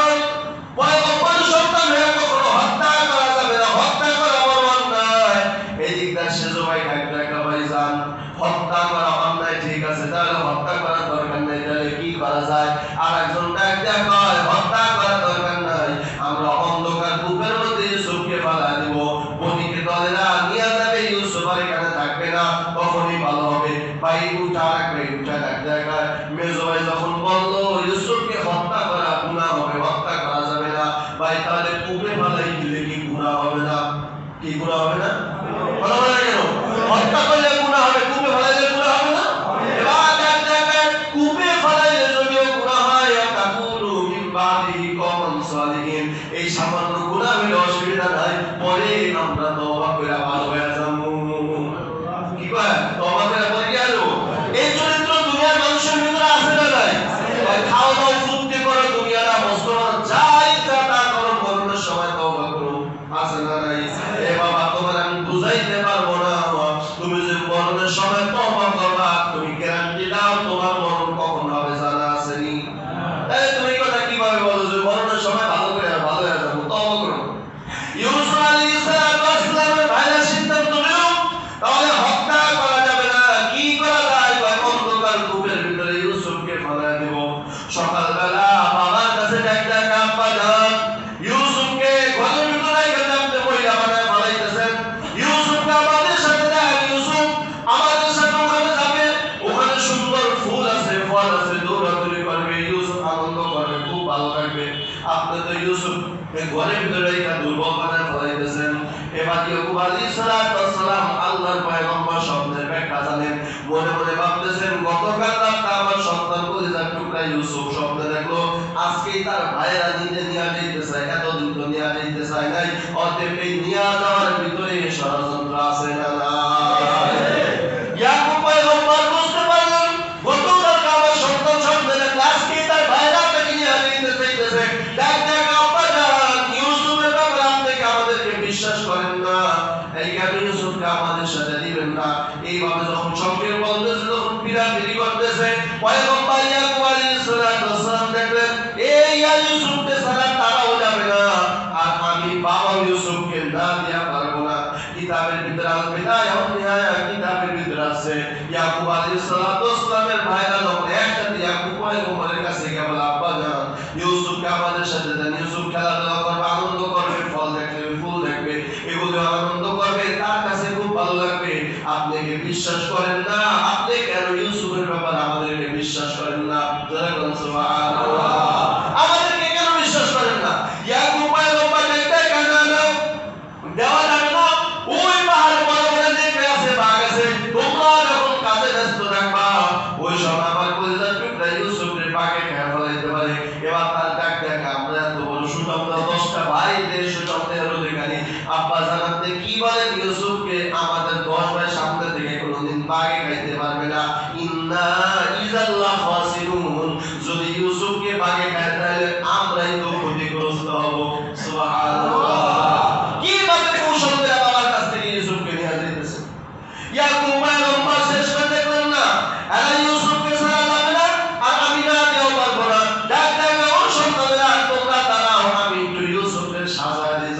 Speaker 1: পয়গম্বরের সন্তান হয়ে কখনো হত্যা করা যাবে না, হত্যা করা বড় অন্যায়। এই দিকটা সেজো ভাই ডাকতে ভাইজান, হত্যা করা অন্যায়, ঠিক আছে, তাহলে হত্যা করার দরকার নেই, তাহলে কি করা যায়? আর একজন ডাকতে কয় হত্যা করার দরকার নাই, আমরা অন্ধকার কূপের মধ্যে ইউসুফকে ফেলা দিব, বনিকে দলেরা নিয়ে যাবে, ইউসুফ আর এখানে থাকবে না, তখনই ভালো হবে। ভাই উঠা রাখবে, উঠা ডাকতে কয় মেজো ভাই যখন বললো ইউসুফকে হত্যা করা গুনাহ হবে, হত্যা করা যাবে না, ভাই তাহলে কূপে ফেলাই দিলে কি গুনাহ হবে না? কি গুনাহ হবে না? বলা হয় কেন? হত্যা করলে গুনাহ হবে, কূপে ফেলাইলে গুনাহ হবে না? এবার দেখেন কূপে ফেলাইলে যদিও গুনাহ হয়, তাকুনু মিন বাদিহি কওমান সালিহিন, এই সামান্য গুনাহ হলে অসুবিধা নাই, পরে আমরা তওবা করে ভালো হয়ে যাব। কি কয়? তওবা করে পরে কি আলো? এই চরিত্র দুনিয়ার মানুষের ভিতরে আছে না নাই? খাওয়া দাওয়া ফুর্তি করো, দুনিয়াটা মস্ত যা ইচ্ছা তা করো, মরণের সময় তওবা করো, আছে না নাই? এ বাবা তোমার আমি বুঝাইতে পারবো না, তুমি যে মরণের সময় তওবা করবা, তুমি গ্যারান্টি দাও তোমার মরণ কখন হবে জানা আছে নি? তাই তুমি কথা কিভাবে বলো যে মরণের সময় ভালো করে ভালো হয়ে যাবো? তওবা করো। ইউসুফ আলাইহিস সালাম ইউসুফ এই ঘরের ভিতরে একটা দুর্বল বানায় ফেলাইতেছেন। এবার ইয়াকুব আলাইহিস সালাম আল্লাহর পয়গম্বর স্বপ্নের ব্যাখ্যা জানেন, মনে মনে ভাবতেছেন গতকাল রাতে আমার সন্তান কলিজার টুকরা ইউসুফ স্বপ্নে দেখলো আজকেই তার ভাইয়েরা নিজে নিয়ে যাইতে চায়, এতদিন তো নিয়ে যাইতে চায় নাই, অতএব এই নিয়ে যাওয়ার ভিতরে ষড়যন্ত্র আছে না নাই? ইয়াকুব পয়গম্বর বুঝতে পারলেন গতকাল আমার সন্তান স্বপ্নে দেখলো আজকেই তার ভাইয়েরা তাকে নিয়ে যাইতে চাইতেছে। ডাক ডাক আব্বা জান, ইউসুফের ব্যাপারে আপনি কি আমাদেরকে বিশ্বাস করেন না? এই কেন ইউসুফকে আমাদের সাথে দিবেন না? এইভাবে যখন সঙ্গে বলতেছে, যখন পিরাপিরি করতেছে, পয়গম্বর ইয়াকুব আলাইহিস সালাম দেখলেন এই ইউসুফকে ছাড়া তারাও যাবে না, আর আমি বাবা ইউসুফকে না দিয়া পারবো না। কিতাবের ভিতরে আল বিদায়া ওয়ান নিহায়া কিতাবের ভিতরে আছে ইয়াকুব আলাইহিস সালামের ভাইরা যখন একসাথে ইয়াকুব পয়গম্বরের কাছে গিয়ে বলে আব্বা জান ইউসুফকে আমাদের সাথে দেন, ইউসুফ খেলাধুলা করবে, আনন্দ করবে, ফল দেখবে, ফুল দেখবে, এগুলো আনন্দ করবে, তার কাছে খুব ভালো লাগবে। আপনি কি বিশ্বাস করেন না? আপনি কেন ইউসুফের ব্যাপারে আমাদেরকে বিশ্বাস করেন না? যারা বলেন সুবহানাল্লাহ, আমাদেরকে কেন বিশ্বাস করেন না? ইয়াকুব পয়গম্বর দেখতে কেন দেওয়া যাবে না? ওই পাহাড়ে বড় বড় দেখবে আছে, বাঘ আছে, তোমরা যখন কাজে ব্যস্ত থাকবা ওই সময় আমার কলিজার টুকরা ইউসুফের বাঘে খেয়ে ফেলাইতে পারে। এবার তার ডাক দেখা আমরা এত বড় সুসংখ্য 10টা ভাই, দেশ সুসংখ্যের অধিকারী আব্বা জানাতে কি বলেন ইউসুফকে আমাদের 10 ভাই সামনে থেকে কোনোদিন বাঘে খাইতে পারবে না। ইন্না ইযাল্লাহ খাসিরুন, যদি ইউসুফকে বাঘে খায় তাহলে আমরাই তো ক্ষতিগ্রস্ত হব। সুবহানাল্লাহ, কিভাবে কৌশল করে বাবার কাছ থেকে ইউসুফকে নিয়ে যাইতেছে। ইয়াকুব পয়গম্বর শেষ করে দেখলেন না এরা ইউসুফকে ছাড়া যাবে না, আর আমি না দিয়েও পারবো না। ডাক ডাক ও সন্তানেরা তোমরা দাঁড়াও, আমি একটু ইউসুফের সাজা দিয়ে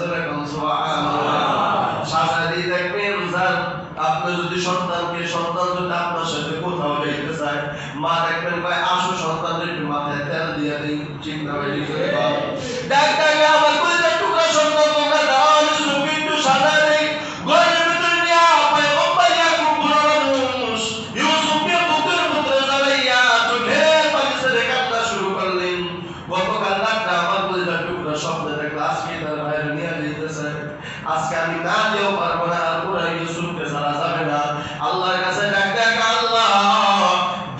Speaker 1: সুবহানাল্লাহ সাজা দিয়ে দেখবেন। স্যার আপনি যদি সন্তান যদি আপনার সাথে কোথাও যাইতে চায়, মা দেখবেন ভাই আসো সন্তানের একটু মাথায় তেল দিয়ে দিই, চিন্তা করে ডাক ডাক আমার কলিজার টুকরা সন্তান তোমরা দাও, ইউসুফকে একটু সাজা দেই। ঘরের ভিতরে নিয়ে পয়গম্বর ইয়াকুব বুড়ো মানুষ ইউসুফকে বুকের ভিতরে জ্বালাইয়া চোখের পানি ছেড়ে কান্না শুরু করলেন। গতকাল রাতে আমার কলিজার টুকরা স্বপ্নে দেখলো আজকে তার ভাইয়ের নিয়ে যাইতেছে, আজকে আমি না দিয়েও পারবো না, আর পুরা ইউসুফকে ছাড়া যাবে না। আল্লাহর কাছে ডাক ডাক আল্লাহ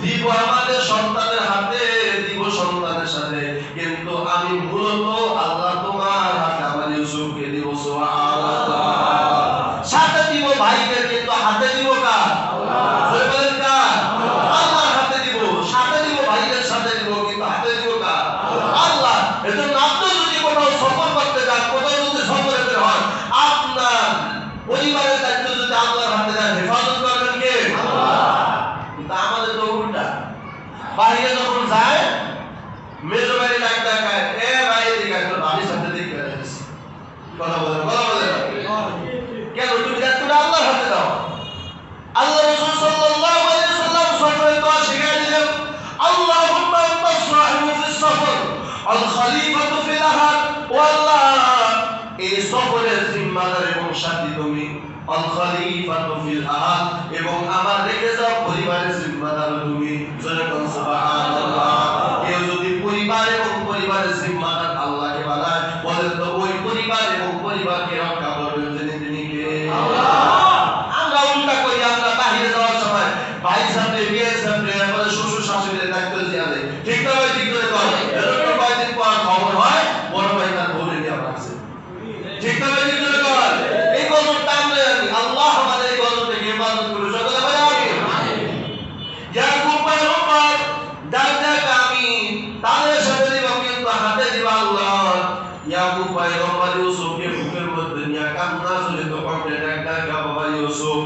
Speaker 1: দিব আমাদের সন্তানের হাতে, দিব সন্তানের সাথে, কিন্তু আমি মূলত আল্লাহ তোমার হাতে আমার ইউসুফকে দিব। সুবহানাল্লাহ, সাথে দিব ভাইকে, কিন্তু হাতে দিব কার? আল্লাহ। বলেন কার? আল্লাহর হাতে দিব, সাথে দিব ভাইয়ের সাথে দিব, কিন্তু হাতে দিব কার? আল্লাহ। এজন্য আপনি যদি কোথাও সফর করতে যান, কোথাও যদি সফরের হয়, আপনার পরিবারের দায়িত্ব যদি আল্লাহর হাতে দেন, হেফাজত করবেন কে? আল্লাহ। কিন্তু আমাদের তো উল্টা, বাইরে যখন যায় মেজো ভাই ডাক ডাকায় এ ভাই এদিকে একটু ভাবির সাথে দেখতে যাচ্ছি, কথা বলেন কেন? তুমি দায়িত্বটা আল্লাহর হাতে দাও। আল্লাহ রাসূল সাল্লাল্লাহু আলাইহি ওয়াসাল্লাম সফরে দোয়া শিখিয়ে দিলেন, আল্লাহুম্মা আনতা সাহিবু ফিস সফর আল খলিফাতু ফিল আহল, ও আল্লাহ এই সফরের জিম্মাদার এবং সাথী তুমি, আল খলিফাতু ফিল আহল এবং আমার রেখে যাও পরিবারের জিম্মাদার তুমি। জোরে বলুন সুবহানাল্লাহ। কেউ যদি পরিবার এবং পরিবারের জিম্মাদার আল্লাহকে বানায়, বলেন তো ওই পরিবার এবং পরিবারকে রক্ষা করবেন তিনি কে? আল্লাহ। আমরা উল্টা করি, আমরা বাইরে যাওয়ার সময় ভাই সামনে বিয়ে সামনে আমাদের শ্বশুর শাশুড়ির দায়িত্ব দিয়ে দেয়, ঠিক না ভাই? ঠিক করে কর, এরকম কয়েকদিন পর খবর হয় বড় ভাই তার বউরে নিয়ে আসছে, ঠিক না ভাই? ঠিক করে কর। এই গজবটা আমরা আল্লাহ আমাদের এই গজব থেকে হেফাজত করুন, সকলে বলে আমিন। ইয়াকুব পয়গম্বর ডাক ডাক আমি তাদের সাথে দিব, কিন্তু হাতে দিব আল্লাহ। ইয়াকুব পয়গম্বর ইউসুফকে বুকের মধ্যে নিয়ে কান্না জড়িত কণ্ঠে ডাক ডাক বাবা ইউসুফ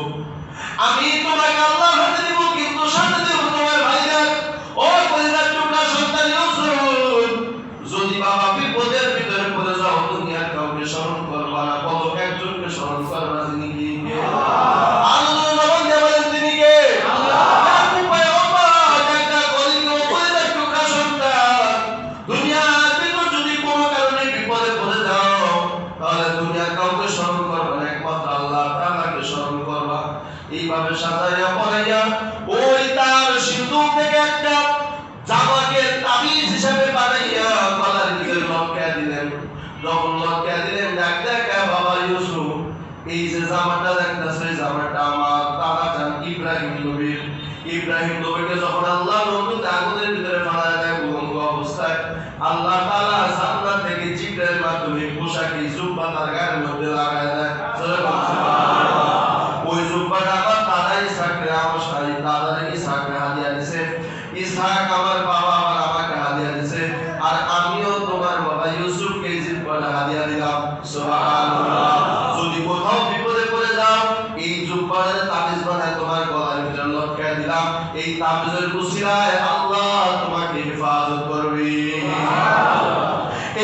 Speaker 1: আমি তোমাকে আল্লাহর হাতে দিব, কিন্তু সাথে দিব তোমার ভাইদের। ও কলিজার টুকরা সন্তান ইউসুফ, যদি বাবা বিপদের ভিতরে পড়ে যাও দুনিয়ার কাউকে স্মরণ করবা না, বলো একজনকে স্মরণ করবা, তিনি কে? আল্লাহ। আল্লাহ জবান দিয়ে বলেন তিনি কে? আল্লাহ। ইয়াকুব পয়গম্বর একটা কলিজার টুকরা সন্তান, দুনিয়ার ভিতর যদি কোনো কারণে বিপদে পড়ে যাও তাহলে দুনিয়ার কাউকে স্মরণ করবা না, একমাত্র আল্লাহ তাআলাকে স্মরণ করবা। এইভাবে সাজাইয়া পড়াইয়া ওই তার সিঁদুর থেকে একটা জামাকে তাবিজ হিসেবে বানাইয়া গলার ভিতরে লটকাইয়া দিলেন। যখন লটকা দিলেন ডাক দেখা বাবা ইউসুফ এই যে জামাটা দেখতেছে জামাটা আমার দাদা জান ইব্রাহিম নবীকে যখন আল্লাহ নবী আগুনের ভিতরে ফালায় দেয় উলঙ্গ অবস্থায় আল্লাহ তাআলা জান্নাত থেকে জিবরাইলের মাধ্যমে পোশাকে জুব্বা তার গায়ের মধ্যে লাগায় দেয়। ওই জুব্বাটা আমার দাদা ইসহাকের আমার সাথে দাদার ইসহাককে হাদিয়া দিয়েছে, ইসহাক আমার বাবা আবার আমাকে হাদিয়া দিয়েছে, আর আমিও তোমার বাবা ইউসুফকে এই জুব্বাটা হাদিয়া দিলাম। সুবহানাল্লাহ। যদি কোথাও বিপদে পড়ে যাও এই জুব্বার তাবিজ বানায় তোমার গলার ভিতরে লটকায় দিলাম, এই তাবিজের উসিলায় আল্লাহ তোমাকে হেফাজত করবে।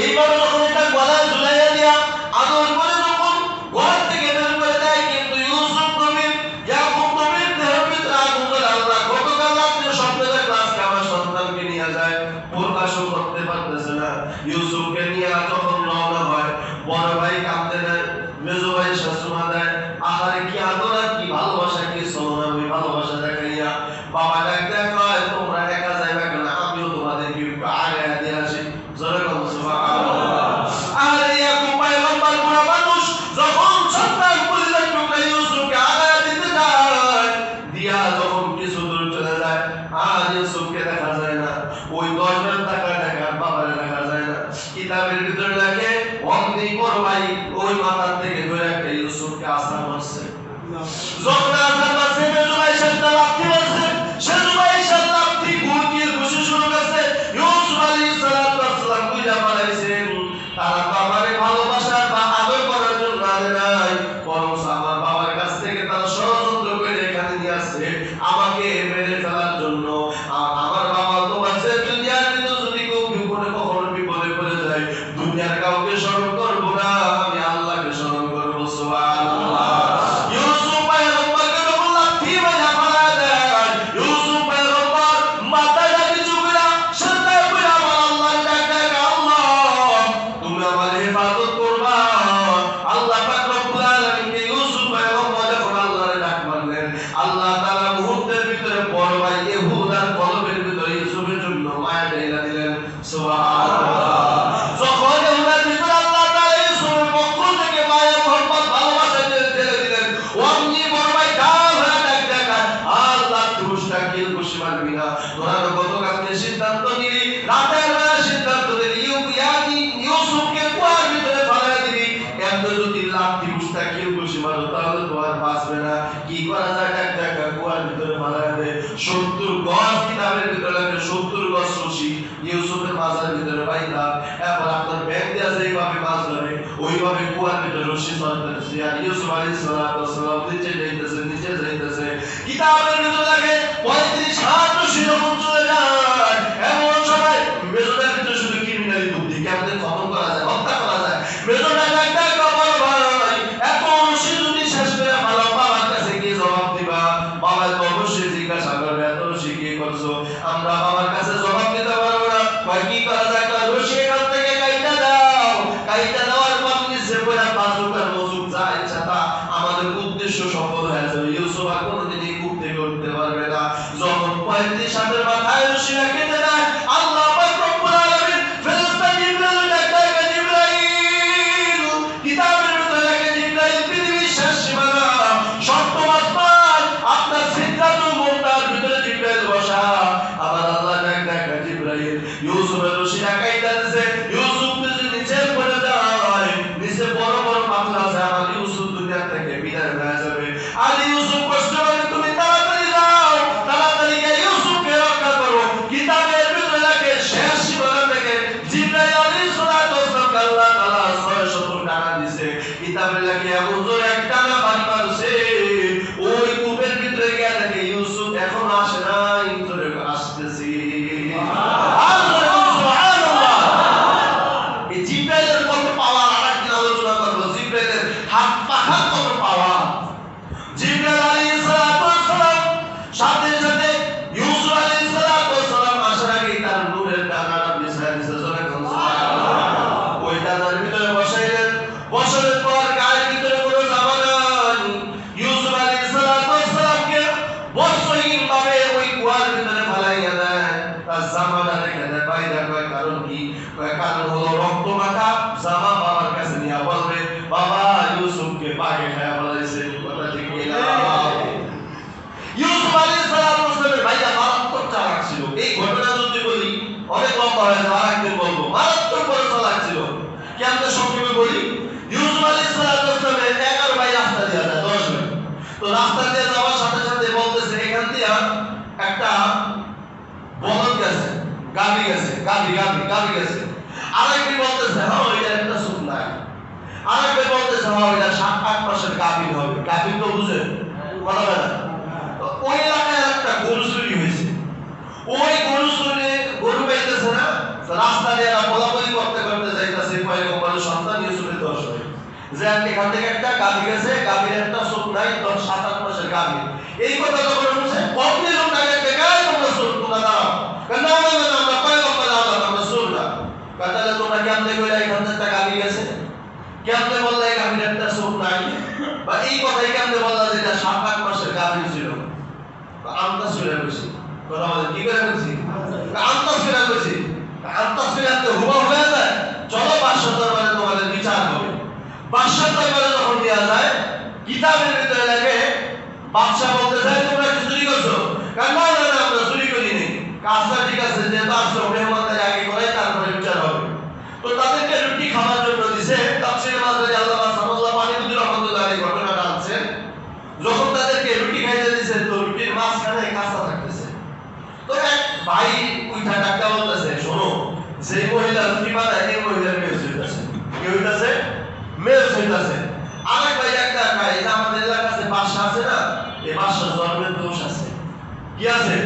Speaker 1: এইবার যখন এটা গলায় ঝুলাইয়া দিয়া আদর করে যখন ঘর থেকে বের করে দেয়, কিন্তু ইউসুফ নবী ইয়াকুব নবীর দেহের ভিতরে আগুন জ্বলে। আল্লাহ গতকাল রাত্রে স্বপ্নে দেখল আজকে আমার সন্তানকে নিয়ে যায়, প্রকাশও করতে পারতেছে না। ইউসুফকে নিয়ে যখন রওনা হয় বড় ভাই কাঁদতে দেয়, মেজো ভাই শাশুড়া দেয়, আহারে কি আদর আর কি ভালোবাসা, কি সোনা ওই ভালোবাসা দেখাইয়া বাবা ডাক দেখায় তোমরা একা যাইবা কেন, আমিও তোমাদেরকে একটু আগে দিয়ে আসি। জোরে বলো সুবহানাল্লাহ। আরে ইয়াকুব পয়গম্বর পুরা মানুষ যখন সন্তান পরিবার টুকরা ইউসুফকে আগে দিতে যায়, দিয়া যখন কিছু দূর চলে যায় আর ইউসুফকে দেখা যায় না, ওই 10 টাকা টাকার বাবারে দেখা যায় না। কিতাবের ভিতরে লেখে অমনি বড় ভাই ওই মাথার থেকে ধরে একটা ইউসুফকে আস্থা করছে। যখন আস্থা করছে মেজো ভাই সাথে লাফি মারছে, সেজো ভাই সাথে লাফি গুটিয়ে খুশি শুরু করছে। ইউসুফ আলাইহিস সালাম বুঝা পালাইছেন তারা বাবারে ভালোবাসার বা আদর করার জন্য আনে নাই, বরং আমার বাবার কাছ থেকে তারা ষড়যন্ত্র করে এখানে নিয়ে আসছে আমাকে মেরে ফেলার জন্য। আমার বাবা তো বলছে দুনিয়ার ভিতর যদি কেউ বিপদে কখনো বিপদে পড়ে যায় দুনিয়ার কাউকে স্মরণ করবো না, আমি আল্লাহকে স্মরণ করবো। সুবহানাল্লাহ। ইউসুফ পয়গম্বরকে যখন লাথি মেরে ফালায় দেয়, ইউসুফ পয়গম্বর মাথায় কিছু করে সেজদায় পড়ে আমার আল্লাহর ডাক দেয়, আল্লাহ তুমি আমার হেফাজত করবা। আল্লাহ পাক রব্বুল আলামিন ইউসুফ পয়গম্বর যখন আল্লাহর ডাক মারলেন, আল্লাহ তাআলা মুহূর্তের ভিতরে বড় ভাই ইহুদার কলবের ভিতরে ইউসুফের জন্য মায়া ঢেলে দিলেন। সুবহানাল্লাহ। যখন ইহুদার ভিতরে আল্লাহ তাআলা ইউসুফের পক্ষ থেকে মায়া মোহব্বত ভালোবাসা ঢেলে দিলেন, অমনি বড় ভাই ডাল হয়ে ডাক দেখায়, আল্লাহ তুষ্টা কিল খুশি মারবি না, তোরা গতকালকে সিদ্ধান্ত নিলি, রাতের বেলা সিদ্ধান্ত দিলি ইউসুফকে কুয়ার ভিতরে ফেলে দিবি, এত যদি লাঠি তুষ্টা কিল খুশি মারো তাহলে তো আর বাঁচবে না। কি করা যায়? ডাক দেখা কুয়ার ভিতরে ফেলে দে। 70 গজ কিতাবের ভিতরে লেখে 70 গজ রশি ইউসুফের মাজার ভিতরে বাইন্ধা, এরপর আপনার ব্যাগ দিয়ে যেইভাবে মাছ ধরে ওইভাবে কুয়ার ভিতরে রশি চলতেছে, আর ইউসুফ আলাইহিস সালাম নিচে যাইতেছে। কিতাবের ভিতরে লেখে 35 হাত রশি যখন চলে যায়, এমন সময় মেজোটার ভিতরে শুধু ক্রিমিনালি বুদ্ধি কেমনে খতম করা যায়, হত্যা করা যায়। মেজোটা ডাক দেখা বড় ভাই এত রশি যদি শেষ করে ভালো বাবার কাছে কি জবাব দিবা? বাবা তো অবশ্যই জিজ্ঞাসা করবে এত রশি কি করছো? আমরা বাবার কাছে জবাব দিতে পারবো না। কয় কি করা যায়? রশি এখান থেকে কাইটা দাও, কাইটা দেওয়ার পর নিচে পড়া বাজুকার মজুক যা ইচ্ছা তা আমাদের উদ্দেশ্য সফল হয়ে যাবে। ইউসুফ আর কোনোদিনই মুক্তি করতে পারবে না। যখন 35 হাতের মাথায় রশি কেটে দেয়, আল্লাহ পাক রব্বুল আলামিন ফেরেশতা জিবরাইল ডাক দেয়, জিবরাইল কিতাবের ভিতরে লেখে জিবরাইল পৃথিবীর শেষ সীমানা সপ্তম আসমান আপনার সিদরাতুল মুনতাহার ভিতরে জিবরাইল বসা। আমার আল্লাহ ডাক দেয়, জিবরাইল ইউসুফের রশি কাইটা দিয়েছে, ইউসুফ যদি নিচে পড়ে যায়, নিচে বড় বড় পাথর আছে, আমার ইউসুফ দুনিয়া থেকে বিদায় হয়ে যাবে। আর ইউসুফ কষ্ট করে তুমি তাড়াতাড়ি যাও, তাড়াতাড়ি গিয়ে ইউসুফকে রক্ষা করো। কিতাবের ভিতরে লেখে শেষ সীমানা থেকে জিবরাইল আলাইহিস সালাম আল্লাহ তাআলা 600 টাকা দিয়েছে। কিতাবে লেখে এমন জোরে এক টানা বাড়ি মারছে, ওই কূপের ভিতরে গিয়ে দেখে ইউসুফ এখন আসে নাই, জোরে আসতেছি। জিবরাইলের কত পাওয়ার আরেকদিন আলোচনা করব। জিবরাইলের হাত পাখার কত পাওয়ার। জিবরাইল আলাইহিস সালাম সাথে সাথে ইউসুফ আলাইহিস সালাম আসার আগে তার নূরের ডানাটা বিছায় দিয়েছে। জোরে কোন সুবহানাল্লাহ। ওই ডানার ভিতরে বসাইলেন, বসানোর পর গায়ের ভিতরে কোনো জামা নিয়ে বলবে বাবা ইউসুফকে বাঘে খায়া বলাইছে, কথা ঠিক না? ইউসুফ আলাইহিস সালামের ভাইয়া মারাত্মক চালাক ছিল। এই ঘটনা যদি বলি অনেক লম্বা হয়ে যাবে, আরেকদিন বলবো। মারাত্মক বড় চালাক ছিল। কেমনে সংক্ষেপে বলি, ইউসুফ আলাইহিস সালামের 11 ভাই রাস্তা দিয়ে যায়, 10 ভাই। তো রাস্তা দিয়ে যাওয়ার সাথে সাথে বলতেছে এখান দিয়ে একটা বলদ গেছে, গাভী গেছে, গাভী গেছে। আরেকটি বলতেছে হ্যাঁ এটা একটা সুখ নাই। আরেকটি বলতেছে হ্যাঁ এটা 7-8 মাসের গাভী হবে। গাভী তো বুঝে কথা বলে না। ওই এলাকায় একটা গরু চুরি হয়েছে। ওই গরু চুরি, গরু পাইতেছে না, রাস্তা দিয়ে বলাবলি করতে করতে যাইতেছে পয়গম্বরের সন্তান ইউসুফের 10 ভাই যে এখান থেকে একটা গাভী গেছে, গাভীর একটা সুখ নাই, 7-8 মাসের গাভী। এই কথা যখন বলছে কতনি লোকটাকে দেখায় তোমরা সুখ তোমরা দাও কেন না আমরা পয়গম্বর আমরা সুখ না। তাহলে তোমরা কেমনে কইলা এখান থেকে একটা গাভী গেছে, কেমনে বললা এই গাভীর একটা সুখ নাই, বা এই কথাই কেমনে বললা যে এটা 7-8 মাসের গাভী ছিল? আন্তাজ করে বলছি, কথা বলে কি করে বলছি, আন্তাজ করে বলছি। আন্তাজ করে আপনি হুবা হয়ে যায়, চলো বাদশাহ দরবারে তোমাদের বিচার হবে। বাদশাহ দরবারে যখন দেওয়া যায়, কিতাবের ভিতরে লেখে বাদশাহ বলতে চায় তোমরা কি চুরি করছো? কারণ না না আমরা চুরি করিনি, কাজটা ঠিক আছে, যে বাদশাহ মেহমানদের আগে করে তারপরে বিচার হবে। তো তাদেরকে রুটি খাওয়ার জন্য দিছে। তাফসীরে মাঝারি আল্লামা সাল্লাল্লাহু আলাইহি রাহমাতুল্লাহ এই ঘটনাটা আনছেন। যখন তাদেরকে রুটি খাইতে দিছে তো রুটির মাঝখানে কাঁচা থাকতেছে। তো এক ভাই উঠা ডাক্তার বলতেছে শোনো, যে মহিলা রুটি বানায় এই মহিলার মেয়ে হইতাছে, কি হইতাছে? মেয়ে হইতাছে। আরেক ভাই একটা খায়, যে আমাদের এলাকাতে বাসা আছে না, এই বাসার জন্মের দোষ আছে। কি আছে?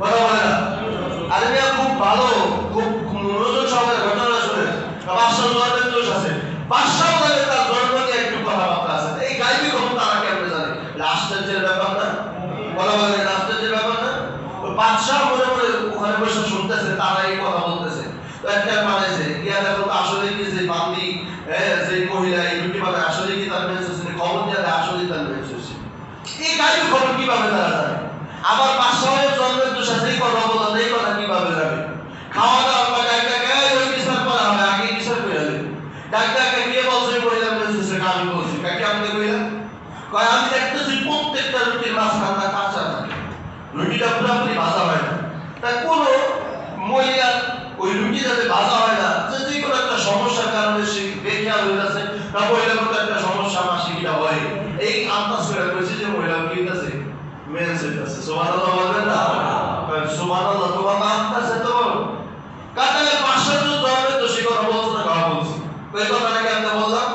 Speaker 1: কথা বলে না। আরে মেয়ে খুব ভালো, খুব মনোযোগ সহকারে ঘটনা শুনে, বাসার জন্মের দোষ আছে। বাসার বলে তার জন্ম নিয়ে একটু কথাবার্তা আছে। এই গাইবি কখন তারা কেমনে জানে? আশ্চর্যের ব্যাপার না? কথা বলে আশ্চর্যের ব্যাপার না? তো বাদশাহ মনে মনে ওখানে বসে শুনতেছে, তারা এই কথা বলতেছে। তো একটা বানাইছে ইয়া দেখো তো আসলে কি যে বান্দি যে মহিলা এই রুটি বানায় আসলে কি তার মেয়ে হচ্ছে, খবর দিয়ে আসলে তার মেয়ে হচ্ছে। এই গাইবি খবর কিভাবে তারা জানে? আবার বাদশাহের জন্মের দোষ আছে, এই কথা বললেন, এই কথা কিভাবে জানে? খাওয়া দাওয়া বা ডাক্তারকে ওই বিচার করা হবে, আগে বিচার করে দেবে। ডাক্তারকে গিয়ে বলছে মহিলা মেয়ে হচ্ছে, আমি বলছি কাকে আপনি কইলা? কয় আমি দেখতেছি প্রত্যেকটা রুটির মাঝখানটা কাঁচা থাকে, রুটিটা পুরোপুরি ভাজা হয় না। তাই কোনো মহিলা ওই রুটি যাতে ভাজা হয় না, যে কোনো একটা সমস্যার কারণে সে বেখেয়াল হয়ে যাচ্ছে, বা মহিলা কোনো একটা সমস্যা মাসিকটা হয়, এই আন্দাজ করে বলছি যে মহিলা কি হইতাছে? মেন্স হইতাছে। সুবহানাল্লাহ বলবেন না? সুবহানাল্লাহ, তোমার আন্দাজ এত বড়। কাটালে 500 জন জন্মের তো সে কথা বলছে না, কথা বলছি। ওই কথাটাকে আমি বললাম,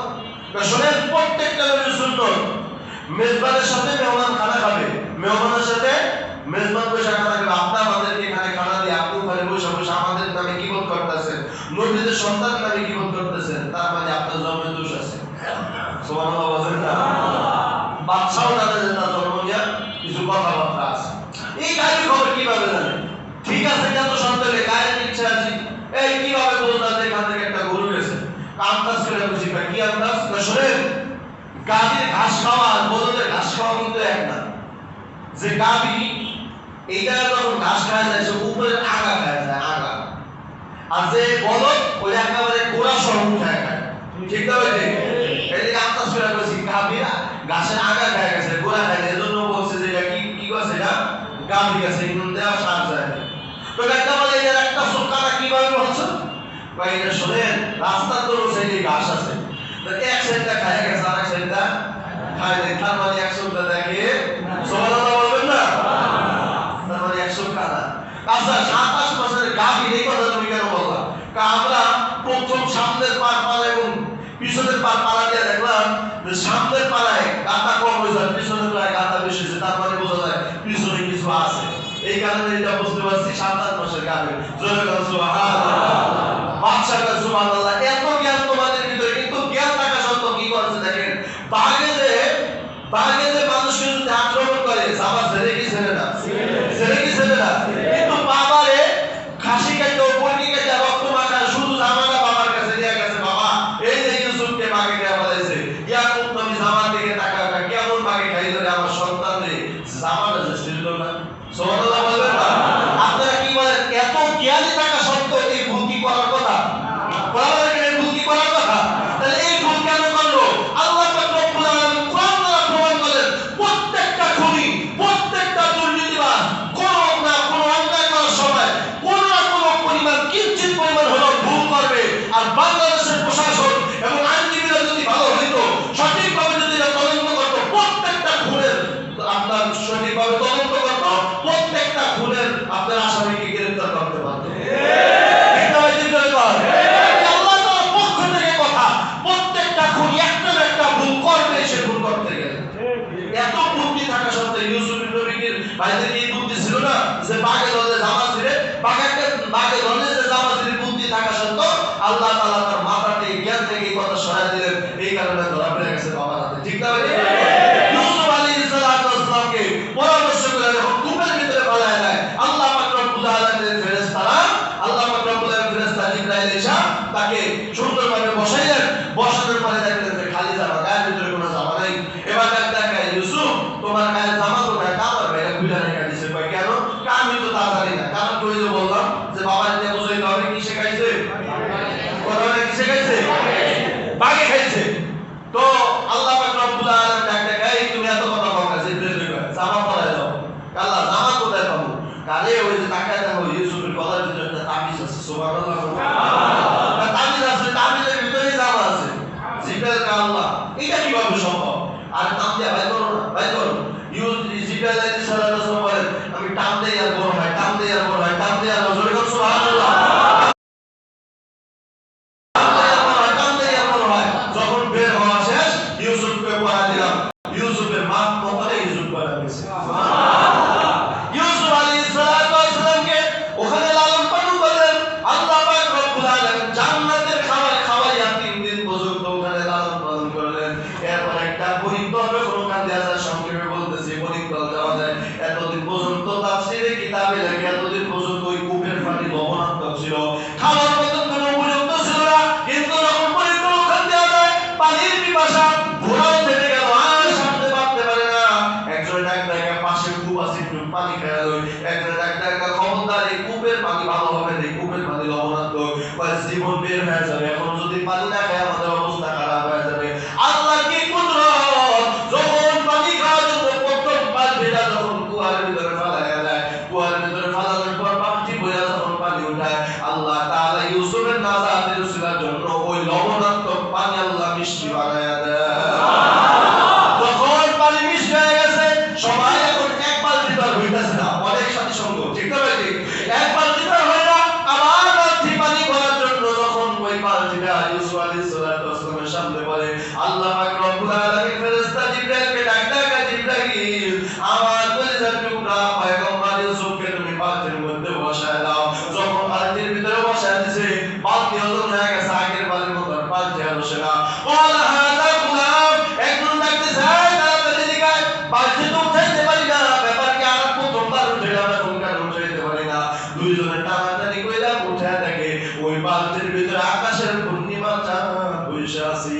Speaker 1: শোনেন প্রত্যেকটা নবীর সুন্নাত, মেজবানের সাথে মেহমান খানা খাবে, মেহমানের সাথে মেজবান বসে খানা খাবে। আপনি আমাদেরকে এখানে খানা দিয়ে আপনি ওখানে বসে বসে আমাদের নামে কিবত করতেছেন, নবীদের সন্তানের নামে কিবত করতেছেন, তার মানে আপনার জন্মের দোষ আছে। সুবহানাল্লাহ বলেন না? বাদশাও জানে যে তার জন্ম নিয়ে কিছু কথাবার্তা আছে। এই গায়েবী খবর কিভাবে জানে? ঠিক আছে যত সন্তানে গায়ের ইচ্ছা আছে, এই কিভাবে বলতে যে এখান থেকে একটা গরু গেছে, আন্দাজ করে বুঝি কি আন্দাজ? শোনেন, গাভীর ঘাস খাওয়া আর বলদের ঘাস খাওয়া কিন্তু এক না। যে গাভী এইটা যখন ঘাস খায় যায়, সে উপরের আগা খায় যায়, আগা। আর যে বলদ ওই একেবারে গোড়া সহ উঠায় খায়। ঠিক না? ওই এদিকে আন্দাজ করে বলছি গাভী ঘাসের আগা খায় গেছে, গোড়া খায়, এজন্য বলছে যে এটা কি গেছে, এটা গাভী গেছে, কিন্তু দেওয়া সার যায়। তো একটা বলে এর একটা চোখাটা কিভাবে বলছো? ভাই এটা শোনেন, রাস্তার তো সাইডে ঘাস আছে, এক সাইডটা খায় গেছে, আর এক সাইডটা খায় নাই, তার মানে 100টা দেখে। সুবহানাল্লাহ বলবেন না? তার মানে 100 কানা। আচ্ছা 27 মাসের গাভী, এই কথা তুমি কেন বললা? আমরা প্রথম সামনের পার পালা এবং পিছনের পার পালা দিয়ে দেখলাম যে সামনের পালায় গাতা কম হয়েছে, পিছনের পালায় গাতা বেশি হয়েছে, তার মানে বোঝা যায় পিছনে কিছু আছে। এই কারণে এটা বুঝতে পারছি 27 মাসের গাভী। জোরে বলো সুবহানাল্লাহ। বাদশা কয় সুবহানাল্লাহ। এত জ্ঞান তোমাদের ভিতরে, কিন্তু জ্ঞান থাকা সত্ত্বেও কি করেছে দেখেন, বাঘে যে মানুষকে যদি আক্রমণ করে, সাবা ছেড়ে কি ছেড়ে না? ছেড়ে কি ছেড়ে না? কিন্তু বাবারে খাসি কাটতে, মুরগি কাটতে, রক্ত মাখা শুধু জামাটা বাবার কাছে নিয়ে গেছে। বাবা এই যে ইউসুফকে বাঘে খেয়ে ফেলেছে, ইয়াকুব নবী জামার দিকে তাকায়, কেমন বাঘে খাই ধরে আমার সন্তান রে, জামাটা যে ছিল না। সুবহানাল্লাহ বলবেন না? আপনারা কি বলেন, এত জ্ঞানী থাকা সত্ত্বেও এই ভুল কি করার কথা? বলা এই ভুল কি করার কথা? তাহলে এই ভুল কারণে ধরা পড়ে গেছে বাবার হাতে, ঠিক না? ইউসুফ আলাইহিস সালামকে পরামর্শ করে যখন কূপের ভিতরে ফেলায় দেয়, আল্লাহ পাক রব্বুল আলামিনের ফেরেশতারা, আল্লাহ পাক রব্বুল আলামিনের ফেরেশতা জিবরাইল এসে তাকে সুন্দরভাবে বসাইলেন। বসানোর পরে দেখলেন যে খালি জামা, গায়ের ভিতরে কোনো জামা নাই। এবার ডাক্তার ইউসুফ, তোমার গায়ের জামা কোথায়? কামার ভাইরা খুলে রেখে দিয়েছে। কই কেন? আমি তো তা জানি না। কারণ তুই যে বললাম যে বাবা যে বুঝাইতে হবে, কি শেখাইছে? কোরআনে কি শেখাইছে? বাগে খাইছে। তো আল্লাহ পাক রব্বুল আলামিন ডাক্তার, এই তুমি এত কথা বলো না, জিবরাইল কই জামা পরাই দাও। আল্লাহ জামা কোথায় পাবো? কারে ওই যে তাকায় দেখো ইউসুফের গলার ভিতরে একটা তাবিজ আছে। সুবহানাল্লাহ। তাবিজ আছে, তাবিজের ভিতরে জামা আছে। জিবরাইল কা আল্লাহ, এটা কিভাবে সম্ভব? আর টান দিয়া ভাই করো না, ভাই করো। জিবরাইল আলাইহিস সালাম বলেন, আমি টান দেই আর বড় হয়, টান দেই আর বড় হয়, টান দেই আর জোরে করো সুবহানাল্লাহ। টান দেই আর বড় হয়। যখন বের হওয়া শেষ, ইউসুফকে পড়া দিলাম। ইউসুফের মা কপালে ইউসুফ পড়া গেছে। ইউসুফ আলাইহিস সালামকে ওখানে লালন পালন করলেন। আল্লাহ পাক রব্বুল আলামিন জান্নাতের খাবার খাওয়াইয়া 3 দিন পর্যন্ত ওখানে লালন পালন করলেন। এরপর একটা পরিকল্পনা কোনখান দিয়ে আসা, সংক্ষেপে বলতেছি, পরিকল্পনা দেওয়া যায়। এতদিন পর্যন্ত তাফসীরে কিতাবে লেখা, এতদিন পর্যন্ত ওই কূপের পানি লবণাক্ত ছিল, খাবার মতো কোনো উপযুক্ত ছিল না। কিন্তু যখন পরিকল্পনা দেওয়া যায়, পানির পিপাসা ঘোড়ায় থেমে গেল, আর সামনে বাঁধতে পারে না। একজন ডাক্তার পাশে কূপ আছে, একটু পানি খেয়ে লই। একজন ডাক্তার খবরদার, এই কূপের পানি ভালো হবে না, এই কূপের পানি লবণাক্ত, জীবন বের হয়ে যাবে। এখন যদি পানি না খায় আমাদের অবস্থা খারাপ হয়ে যাবে। আল্লাহ কি কুদরত! যখন পানি খাওয়ার জন্য প্রথম বালতিটা যখন কুয়ার ভিতরে ফেলাইয়া দেয়, কুয়ার ভিতরে ফেলানোর পর বালতি বইয়া যখন পানি উঠায়, আল্লাহ তাআলা ইউসুফের নাজাতের উসিলার জন্য ওই লবণাক্ত পানি আল্লাহ মিষ্টি বানায়া দেয়। যখন পানি মিষ্টি হয়ে গেছে, সবাই এখন এক বালতি তো হইতাছে না, অনেক সাথী সঙ্গ, ঠিক না ভাই? এক বালতি তো হয় না, আবার বালতি পানি ভরার জন্য যখন ওই বালতিটা ইউসুফ আলাইহিস সালামের সামনে পড়ে, আল্লাহ পাক রব্বুল আলামিন ফেরেশতা জিবরাইলকে ডাকা, জিবরাইল আমার কলিজার টুকরা পয়গম্বর ইউসুফকে তুমি বালতির মধ্যে বসায় দাও। যখন বালতির ভিতরে বসায় দিয়েছে, বালতি ওজন হয়ে গেছে, আগের বারের মতো বালতি আর বসে না। ওয়ালা হাযা গুলাম, একজন ডাকতে যায়, তাড়াতাড়ি দিগায়, বালতি তো উঠাইতে পারি না, ব্যাপার কি? আর প্রথমবার উঠাইলাম, এখনকার উঠাইতে পারি না। দুইজনে টানাটানি কইরা উঠায় দেখে ওই বালতির ভিতরে আকাশের পূর্ণিমা চাঁদ বসে আছে।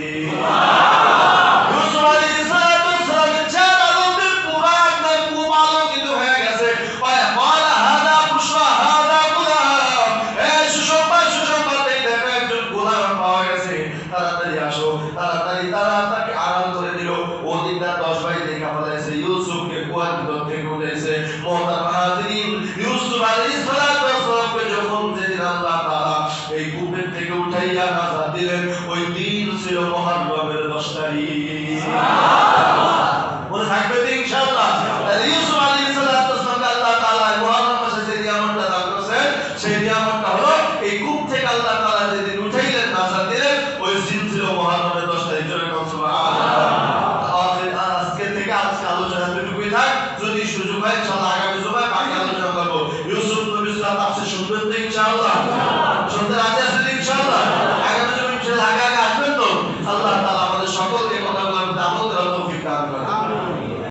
Speaker 1: ইউসুফ আলাইহিস সালামের চেহারা আলোতে পুরা একদম খুব আলোকিত হয়ে গেছে। ওয়ালা হাযা বুশরা হাযা গুলাম, এই সুসংবাদ, এই দেখো একজন গোলাম পাওয়া গেছে, তাড়াতাড়ি আসো। তাড়াতাড়ি তারা তাকে আড়াল করে দিল। ওদিকটা 10 ভাই দেখা ফেলাইছে, ইউসুফকে কুয়ার ভিতর থেকে উঠাইছে। মুহতারাম হাজিরিন, ইউসুফ আলাইহিস সালামকে যখন যেদিন আল্লাহ তাআলা এই কূপের থেকে উঠাইয়া নাজাত দিলেন, ওই দিন ছিল মুহররমের 10 তারিখ। মনে থাকবে তো ইনশাআল্লাহ? ইউসুফ আলাইহিস সালামকে আল্লাহ তাআলা মুহররম মাসে যে নিয়ামতটা দান করেছেন, সেই নিয়ামত